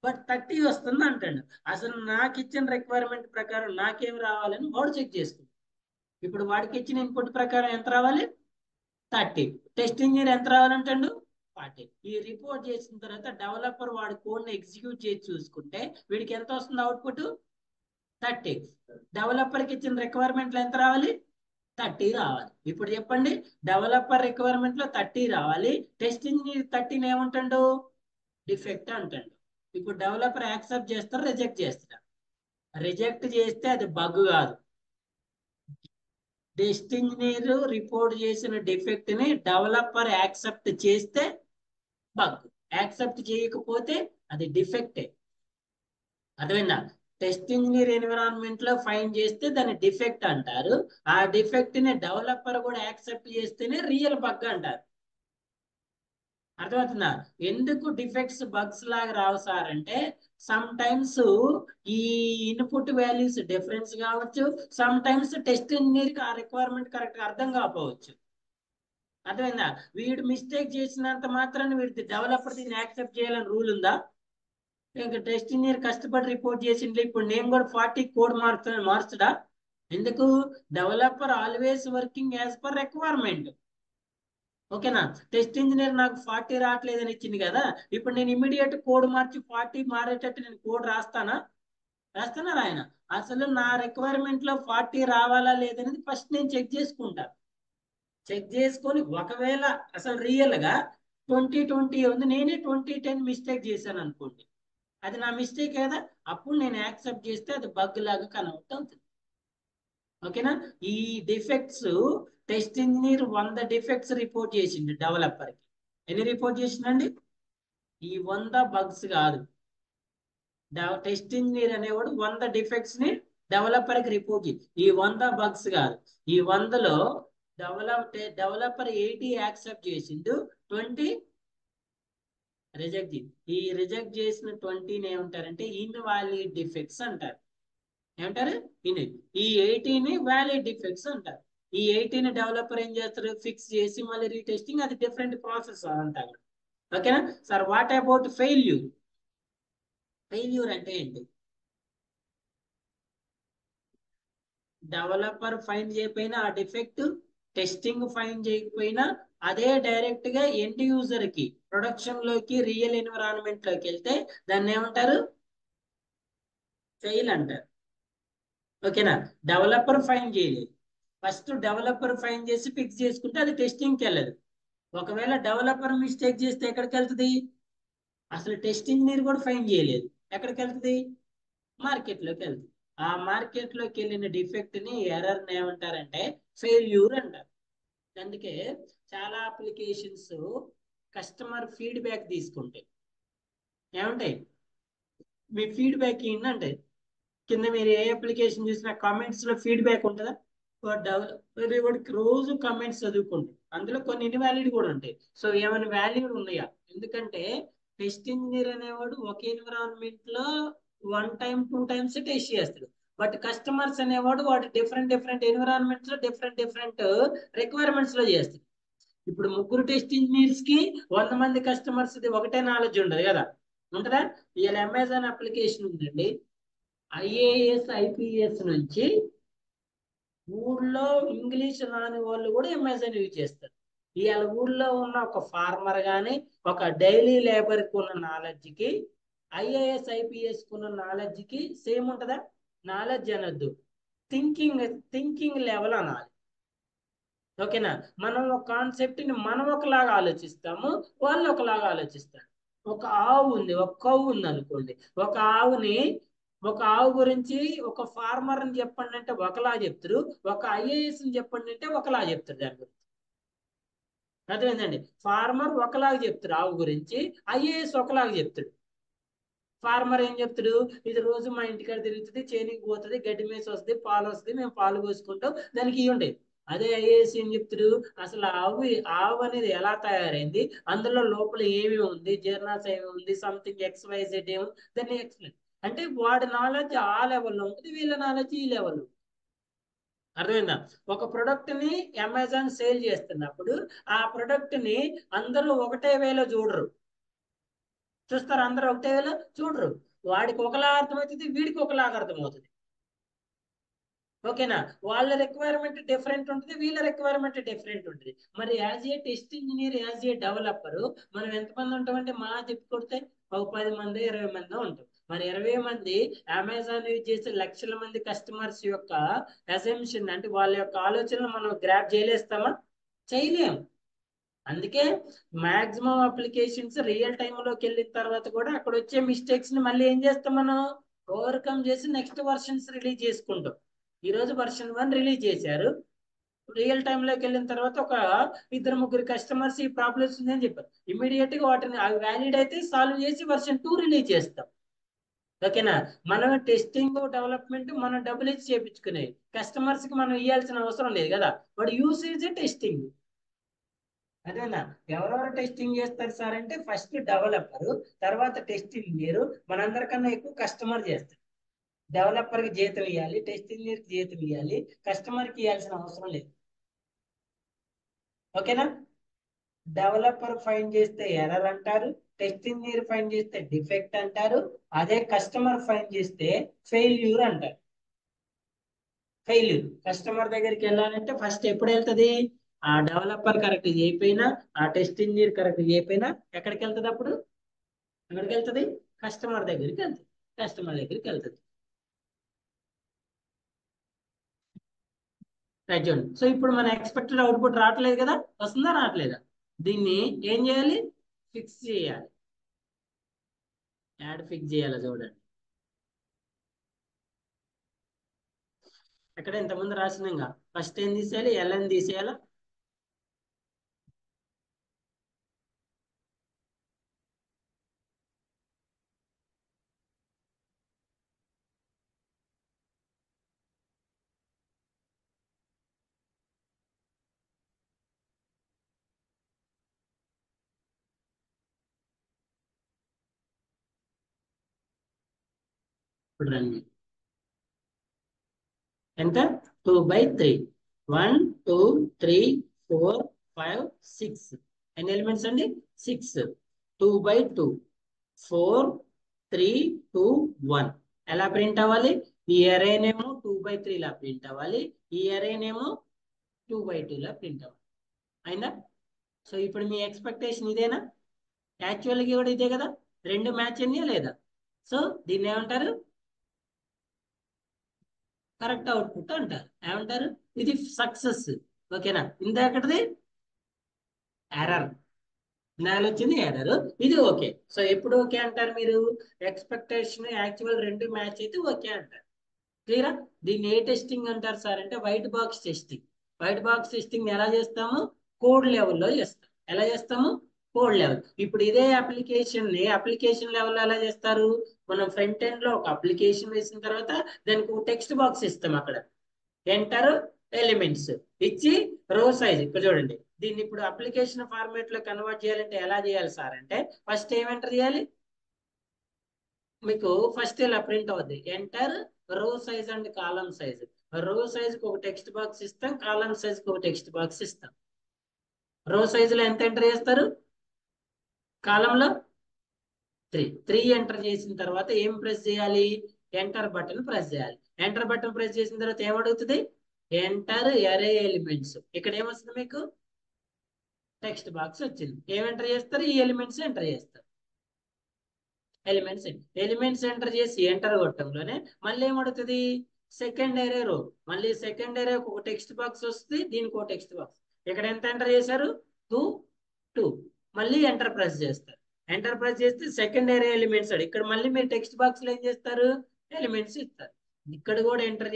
బట్ 30 వస్తుంది అంటాడు. అసలు నాకు ఇచ్చిన రిక్వైర్మెంట్ ప్రకారం నాకేం రావాలని వాడు చెక్ చేసుకుంటాడు. ఇప్పుడు వాడికి ఇచ్చిన ఇన్పుట్ ప్రకారం ఎంత రావాలి? 30. టెస్ట్ ఇంజనీర్ ఎంత రావాలంటాడు? 40. ఈ రిపోర్ట్ చేసిన తర్వాత డెవలపర్ వాడి కోడ్ ని ఎగ్జిక్యూట్ చేసి చూసుకుంటే వీడికి ఎంత వస్తుంది అవుట్పుట్? 30. డెవలపర్కి ఇచ్చిన రిక్వైర్మెంట్లు ఎంత రావాలి? 30 రావాలి. ఇప్పుడు చెప్పండి, డెవలపర్ రిక్వైర్మెంట్ లో 30 రావాలి, టెస్ట్ ఇంజనీర్ 30 ఏమంటాడు, డిఫెక్ట్ అంటాడు. ఇప్పుడు డెవలపర్ యాక్సెప్ట్ చేస్తారు, రిజెక్ట్ చేస్తారు. రిజెక్ట్ చేస్తే అది బగ్ కాదు. టెస్ట్ ఇంజనీర్ రిపోర్ట్ చేసిన డిఫెక్ట్ ని డెవలపర్ యాక్సెప్ట్ చేస్తే బగ్, యాక్సెప్ట్ చేయకపోతే అది డిఫెక్టే. అర్థమైందా? టెస్ట్ ఇంజనీర్ ఎన్విరాన్మెంట్ లో ఫైండ్ చేస్తే దాన్ని డిఫెక్ట్ అంటారు. ఆ డిఫెక్ట్ ని డెవలపర్ కూడా యాక్సెప్ట్ చేస్తేనే రియల్ బగ్ అంటారు. అర్థమవుతుందా? ఎందుకు డిఫెక్ట్స్ బగ్స్ లాగా రావు సార్ అంటే, సమ్ టైమ్స్ ఈ ఇన్పుట్ వాల్యూస్ డిఫరెన్స్ కావచ్చు, సమ్ టైమ్స్ టెస్ట్ ఇంజనీర్కి ఆ రిక్వైర్మెంట్ కరెక్ట్ అర్థం కాకపోవచ్చు. అర్థమైందా? వీడు మిస్టేక్ చేసినంత మాత్రాన్ని వీడి డెవలపర్ దీన్ని యాక్సెప్ట్ చేయాలని రూల్ ఉందా? ఇంకా టెస్ట్ ఇంజనీర్ కష్టపడి రిపోర్ట్ చేసిండే, ఇప్పుడు నేను కూడా 40 కోడ్ మార్చడా? ఎందుకు? Developer always working as per requirement. ఓకేనా? టెస్ట్ ఇంజనీర్ నాకు 40 రావట్లేదని ఇచ్చింది కదా, ఇప్పుడు నేను ఇమీడియట్ కోడ్ మార్చి 40 మారేటట్టు నేను కోడ్ రాస్తానా? రాస్తానా రాయన? అసలు నా రిక్వైర్మెంట్ లో 40 రావాలా లేదనేది ఫస్ట్ నేను చెక్ చేసుకుంటా. చెక్ చేసుకొని ఒకవేళ అసలు రియల్ గా 20 ఉంది, నేనే 2010 మిస్టేక్ చేశాను అనుకోండి, అది నా మిస్టేక్ కదా, అప్పుడు నేను యాక్సెప్ట్ చేస్తే అది బగ్ లాగా కన్వర్ట్ అవుతుంది. ఓకేనా? ఈ defects test engineer 100 defects report చేసిండు డెవలపర్ కి. ఎన్ని రిపోర్ట్ చేసిండండి? ఈ 100 బగ్స్ కాదు, టెస్ట్ ఇంజనీర్ అనేవాడు 100 డిఫెక్ట్స్ ని డెవలపర్ కి రిపోర్ట్ చేసి, ఈ 100 బగ్స్ కాదు, ఈ 100లో డెవలపర్ 80 యాక్సెప్ట్ చేసిండు, 20 రిజెక్ట్ చేసి, ఈ రిజెక్ట్ చేసిన 20 ఏమంటారంటే ఇన్వాలిడ్ డిఫెక్ట్స్ అంటారు. ఏమంటారు? ఈ 80 వ్యాలిడ్ డిఫెక్ట్స్ అంటారు. ఈ 80 డెవలపర్ ఏం చేస్తారు, ఫిక్స్ చేసి మళ్ళీ రీటెస్టింగ్, అది డిఫరెంట్ ప్రాసెస్ అంటారు. ఓకేనా sir? What about failure? Failure అంటే ఏంటి? డెవలపర్ ఫైండ్ చేయకపోయినా ఆ డిఫెక్ట్, టెస్టింగ్ ఫైండ్ చేయకపోయినా అదే డైరెక్ట్ గా ఎండ్ యూజర్ కి ప్రొడక్షన్ లోకి రియల్ ఎన్విరాన్మెంట్ లోకి వెళ్తే దాన్ని ఏమంటారు, ఫెయిల్ అంటారు. ఓకేనా? డెవలపర్ ఫైండ్ చేయలేదు, ఫస్ట్ డెవలపర్ ఫైండ్ చేసి ఫిక్స్ చేసుకుంటే అది టెస్టింగ్కి వెళ్ళదు. ఒకవేళ డెవలపర్ మిస్టేక్ చేస్తే ఎక్కడికి వెళ్తుంది? అసలు టెస్ట్ ఇంజనీర్ కూడా ఫైండ్ చేయలేదు, ఎక్కడికి వెళ్తుంది? మార్కెట్లోకి వెళ్తుంది. ఆ మార్కెట్లోకి వెళ్ళిన డిఫెక్ట్ ని, ఎర్రర్ ని ఏమంటారంటే ఫెయిల్యూర్ అంటారు. అందుకే చాలా అప్లికేషన్స్ కస్టమర్ ఫీడ్బ్యాక్ తీసుకుంటాయి. ఏమంటాయి? మీ ఫీడ్బ్యాక్ ఏంటంటే, కింద మీరు ఏ అప్లికేషన్ చూసినా కామెంట్స్ లో ఫీడ్బ్యాక్ ఉంటుందా? వాడికి రోజు కామెంట్స్ చదువుకుంటాడు, అందులో కొన్ని ఇన్వాలిడ్ కూడా ఉంటాయి. సో ఏమైనా వాల్యూడ్ ఉన్నాయా? ఎందుకంటే టెస్ట్ ఇంజనీర్ అనేవాడు ఒక ఎన్విరాన్మెంట్ లో 1 టైం 2 టైమ్స్ టెస్ట్ చేస్తాడు. బట్ కస్టమర్స్ అనేవాడు వాడు డిఫరెంట్ ఎన్విరాన్మెంట్స్ లో డిఫరెంట్ రిక్వైర్మెంట్స్ లో చేస్తాడు. ఇప్పుడు ముగ్గురు టెస్ట్ ఇంజనీర్స్ కి 100 మంది కస్టమర్స్ ఒకటే నాలెడ్జ్ ఉండదు కదా, ఉంటుందా? ఇలా అమెజాన్ అప్లికేషన్ ఉందండి, ఐఏఎస్ ఐపీఎస్ నుంచి ఊళ్ళో ఇంగ్లీష్ రాని వాళ్ళు కూడా అమెజాన్ యూజ్ చేస్తారు. ఇవాళ ఊళ్ళో ఉన్న ఒక ఫార్మర్ కానీ ఒక డైలీ లేబర్కి ఉన్న నాలెడ్జ్కి ఐఏఎస్ ఐపీఎస్ ఉన్న నాలెడ్జ్కి సేమ్ ఉంటుందా? నాలెడ్జ్ అనొద్దు, థింకింగ్ లెవెల్ అనాలి. ఓకేనా? మనం ఒక కాన్సెప్ట్ ని మనం ఒకలాగా ఆలోచిస్తాము, వాళ్ళు ఒకలాగా ఆలోచిస్తారు. ఒక ఆవు ఉంది, ఒక కవ్వు ఉంది అనుకోండి, ఒక ఆవు గురించి ఒక ఫార్మర్ అని చెప్పండి అంటే ఒకలా చెప్తారు, ఒక ఐఏఎస్ అని చెప్పండి అంటే ఒకలా చెప్తారు దాని గురించి. అర్థమైందండి? ఫార్మర్ ఒకలాగా చెప్తారు ఆవు గురించి, ఐఏఎస్ ఒకలాగా చెప్తాడు. ఫార్మర్ ఏం చెప్తాడు, ఇది రోజు మా ఇంటికాడ తిరుగుతుంది, చేనికి పోతుంది, గడ్డి మేసి వస్తుంది, పాలు వస్తుంది, మేము పాలు పోసుకుంటాం, దానికి ఇవి ఉంటాయి. అదే ఐఏఎస్ ఏం చెప్తాడు, అసలు ఆవు అనేది ఎలా తయారైంది, అందులో లోపల ఏమి ఉంది, జీర్ణాశయం ఉంది, సంథింగ్ XYZ ఏమో, దాన్ని ఎక్స్ప్లెయిన్. అంటే వాడి నాలెడ్జ్ ఆ లెవెల్లో ఉంటుంది, వీళ్ళ నాలెడ్జ్ ఈ లెవెల్లో. అర్థమైందా? ఒక ప్రొడక్ట్ ని అమెజాన్ సేల్ చేస్తున్నప్పుడు ఆ ప్రొడక్ట్ ని అందరూ ఒకటే వేలో చూడరు. చూస్తారు? అందరూ ఒకటే వేలో చూడరు. వాడికి ఒకలా అర్థమవుతుంది, వీడికి ఒకలాగా అర్థమవుతుంది. ఓకేనా? వాళ్ళ రిక్వైర్మెంట్ డిఫరెంట్ ఉంటుంది, వీళ్ళ రిక్వైర్మెంట్ డిఫరెంట్ ఉంటుంది. మరి as a test engineer, as a developer మనం ఎంతమంది ఉంటామంటే మా చెప్పి కొడితే ఒక 10 మంది 20 మంది ఉంటాం. మరి 20 మంది అమెజాన్ యూజ్ చేసే లక్షల మంది కస్టమర్స్ యొక్క అసెంప్షన్ అంటే వాళ్ళ యొక్క ఆలోచనలు మనం గ్రాప్ చేయలేస్తామా? చేయలేము. అందుకే మాక్సిమం అప్లికేషన్స్ రియల్ లోకి వెళ్ళిన తర్వాత కూడా అక్కడ వచ్చే మిస్టేక్స్ ని మళ్ళీ ఏం చేస్తాం మనం? ఓవర్కమ్ చేసి నెక్స్ట్ వర్షన్స్ రిలీజ్ చేసుకుంటాం. ఈ రోజు వర్షన్ 1 రిలీజ్ చేశారు. రియల్ లోకి వెళ్ళిన తర్వాత ఒక 2-3 కస్టమర్స్ ఈ ప్రాబ్లమ్స్ ఉందని చెప్పారు. ఇమీడియట్ గా వాటిని అవి వ్యాలిడ్ అయితే సాల్వ్ చేసి వర్షన్ 2 రిలీజ్ చేస్తాం. ఓకేనా? మనం టెస్టింగ్ డెవలప్మెంట్ మనం డబ్బులు ఇచ్చి చేయించుకునేవి. కస్టమర్స్ కి మనం ఇవ్వాల్సిన అవసరం లేదు కదా. వాడు యూసేజ్ టెస్టింగ్. అదేనా? ఎవరెవరు టెస్టింగ్ చేస్తారు సార్ అంటే ఫస్ట్ డెవలపర్, తర్వాత టెస్ట్ ఇంజనీర్, మనందరికన్నా ఎక్కువ కస్టమర్ చేస్తారు. డెవలపర్ కి జీతం ఇవ్వాలి, టెస్ట్ ఇంజనీర్ కి జీతం ఇవ్వాలి, కస్టమర్ కి ఇవ్వాల్సిన అవసరం లేదు. ఓకేనా? డెవలపర్ ఫైండ్ చేస్తే ఎర్రర్ అంటారు, టెస్ట్ ఇంజనీర్ ఫైండ్ చేస్తే డిఫెక్ట్ అంటారు, అదే కస్టమర్ ఫైండ్ చేస్తే ఫెయిల్యూర్ అంటారు. ఫెయిల్యూర్ కస్టమర్ దగ్గరికి వెళ్ళాలంటే ఫస్ట్ ఎప్పుడు వెళ్తుంది? ఆ డెవలపర్ కరెక్ట్ చేయకపోయినా, ఆ టెస్ట్ ఇంజనీర్ కరెక్ట్ చేయకపోయినా ఎక్కడికి వెళ్తుంది? అప్పుడు ఎక్కడికి వెళ్తుంది? కస్టమర్ దగ్గరికి వెళ్తుంది. కస్టమర్ దగ్గరికి వెళ్తుంది. రైట్ చూడండి. సో ఇప్పుడు మన ఎక్స్పెక్టెడ్ అవుట్పుట్ రావట్లేదు కదా, వస్తుందా రావట్లేదా? దీన్ని ఏం చేయాలి? ఫిక్స్ చేయాలి. యాడ్ ఫిక్స్ చేయాలి. చూడండి ఎక్కడ ఇంతకుముందు రాసినాగా ఫస్ట్ ఏం తీసేయాలి? ఎల్ఎన్ తీసేయాలా? ఇప్పుడు రండి. ఎంత? 2/3. 1 2 3 4 5 6. ఎన్ని ఎలిమెంట్స్ అండి? 6. 2/2. 4 3 2 1. ఎలా ప్రింట్ అవ్వాలి? ఈ అరే నేమో 2/3 లా ప్రింట్ అవ్వాలి, ఈ అరే నేమో 2/2 లా ప్రింట్ అవ్వాలి. అయిందా? సో ఇప్పుడు మీ ఎక్స్పెక్టేషన్ ఇదేనా? యాక్చువల్గా కూడా ఇదే కదా. రెండు మ్యాచ్ అయ్యా లేదా? సో దీన్ని ఏమంటారు? కరెక్ట్ అవుట్పుట్ అంటారు. ఏమంటారు? ఇది సక్సెస్. ఓకేనా? ఇందాకటిది ఎర్రర్. నాలో వచ్చింది ఎర్రర్, ఇది ఓకే. సో ఎప్పుడు ఓకే అంటారు మీరు? ఎక్స్పెక్టేషన్ యాక్చువల్ రెండు మ్యాచ్ అయితే ఓకే అంటారు. క్లియరా? దీన్ని ఏ టెస్టింగ్ అంటారు సార్ అంటే white box testing. White box testing ఎలా చేస్తాము? కోడ్ లెవెల్లో చేస్తాం. ఎలా చేస్తాము? Code level. ఇప్పుడు ఇదే అప్లికేషన్ ని అప్లికేషన్ లెవెల్లో ఎలా చేస్తారు? మనం ఫ్రంట్ ఎండ్ లో ఒక అప్లికేషన్ వేసిన తర్వాత దానికి ఒక టెక్స్ట్ బాక్స్ ఇస్తాం. అక్కడ ఎంటర్ ఎలిమెంట్స్ ఇచ్చి రో సైజ్. ఇక్కడ చూడండి, దీన్ని ఇప్పుడు అప్లికేషన్ ఫార్మాట్ లో కన్వర్ట్ చేయాలంటే ఎలా చేయాలి సార్ అంటే ఫస్ట్ ఏం ఎంటర్ చేయాలి? మీకు ఫస్ట్ ఇలా ప్రింట్ అవుద్ది, enter row size and column size. Row size కి ఒక టెక్స్ట్ బాక్స్ ఇస్తాం, కాలమ్ సైజ్ కి ఒక టెక్స్ట్ బాక్స్ ఇస్తాం. రో సైజ్ లో ఎంత ఎంటర్ చేస్తారు? కాలంలో 3 ఎంటర్ చేసిన తర్వాత ఏం ప్రెస్ చేయాలి? ఎంటర్ బటన్ ప్రెస్ చేయాలి. ఎంటర్ బటన్ ప్రెస్ చేసిన తర్వాత ఏమడుగుతుంది? ఎంటర్ అరే ఎలిమెంట్స్. ఇక్కడ ఏమొస్తుంది మీకు? టెక్స్ట్ బాక్స్ వచ్చింది. ఏం ఎంటర్ చేస్తారు? ఈ ఎలిమెంట్స్ ఎంటర్ చేస్తారు. ఎలిమెంట్స్ ఎంటర్ చేసి ఎంటర్ కొట్టడంలోనే మళ్ళీ ఏమడుగుతుంది? సెకండ్ ఏరే రో. మళ్ళీ సెకండ్ ఏరే ఒక టెక్స్ట్ బాక్స్ వస్తుంది, దీనికి ఒక టెక్స్ట్ బాక్స్. ఇక్కడ ఎంత ఎంటర్ చేశారు? 2 2. మళ్ళీ ఎంటర్ ప్రెస్ చేస్తారు. ఎంటర్ ప్రెస్ చేస్తే సెకండ్ ఏరే ఎలిమెంట్స్ ఇక్కడ మళ్ళీ మీరు టెక్స్ట్ బాక్స్ లో ఏం చేస్తారు? ఎలిమెంట్స్ ఇస్తారు. ఇక్కడ కూడా ఎంటర్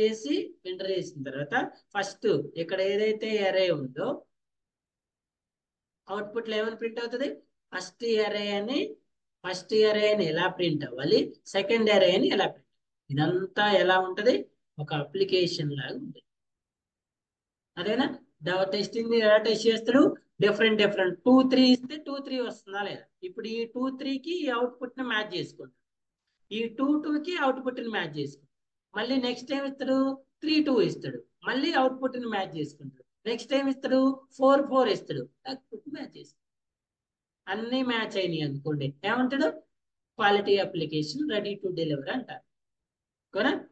చేసిన తర్వాత ఫస్ట్ ఇక్కడ ఏదైతే అరే ఉందో అవుట్పుట్ లో ఏమని ప్రింట్ అవుతుంది? ఫస్ట్ అరే అని ఎలా ప్రింట్ అవ్వాలి, సెకండ్ అరే అని ఎలా ప్రింట్. ఇదంతా ఎలా ఉంటది? ఒక అప్లికేషన్ లాగా ఉంటుంది. అదేనా? టెస్టింగ్ ఎలా టెస్ట్ చేస్తాడు? డిఫరెంట్ 2 3 ఇస్తే 2 3 వస్తుందా లేదా? ఇప్పుడు ఈ 2 3 కి ఈ అవుట్పుట్ ని మ్యాచ్ చేసుకుంటాడు, ఈ 2 2 కి అవుట్పుట్ ని మ్యాచ్ చేసుకుంటాడు. మళ్ళీ నెక్స్ట్ టైం ఇస్తాడు 3 2 ఇస్తాడు, మళ్ళీ అవుట్పుట్ ని మ్యాచ్ చేసుకుంటాడు. నెక్స్ట్ టైం ఇస్తాడు 4 4 ఇస్తాడు, అవుట్పుట్ మ్యాచ్ చేసుకుంటాడు. అన్ని మ్యాచ్ అయినాయి అనుకోండి, ఏమంటాడు? Quality application ready to deliver అంటారు.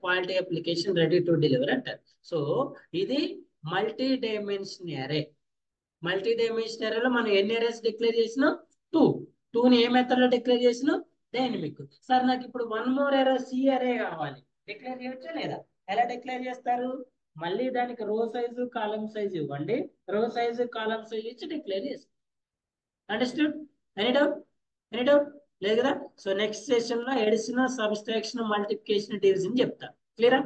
Quality application ready to deliver అంటారు. సో ఇది multi dimension array. Multi dimension అరేలో మనం ఎన్ని అరేస్ డిక్లేర్ చేసినాం? 2. 2ని ఏ మెథడ్ లో డిక్లేర్ చేసినాం? డైనమిక్. సార్ నాకు ఇప్పుడు వన్ మోర్ ఎరే సి అరే కావాలి, డిక్లేర్ చేయొచ్చా లేదా? ఎలా డిక్లేర్ చేస్తారు? మళ్ళీ దానికి రో సైజు కాలం సైజు ఇవ్వండి, రో సైజు కాలం సైజు ఇచ్చి డిక్లేర్ చేస్తారు. Understood? Any doubt? Any doubt లేదు కదా? సో నెక్స్ట్ సెషన్ లో ఎడిషన్, సబ్స్ట్రాక్షన్, మల్టిప్లికేషన్, డివిజన్ చెప్తా. క్లియరా?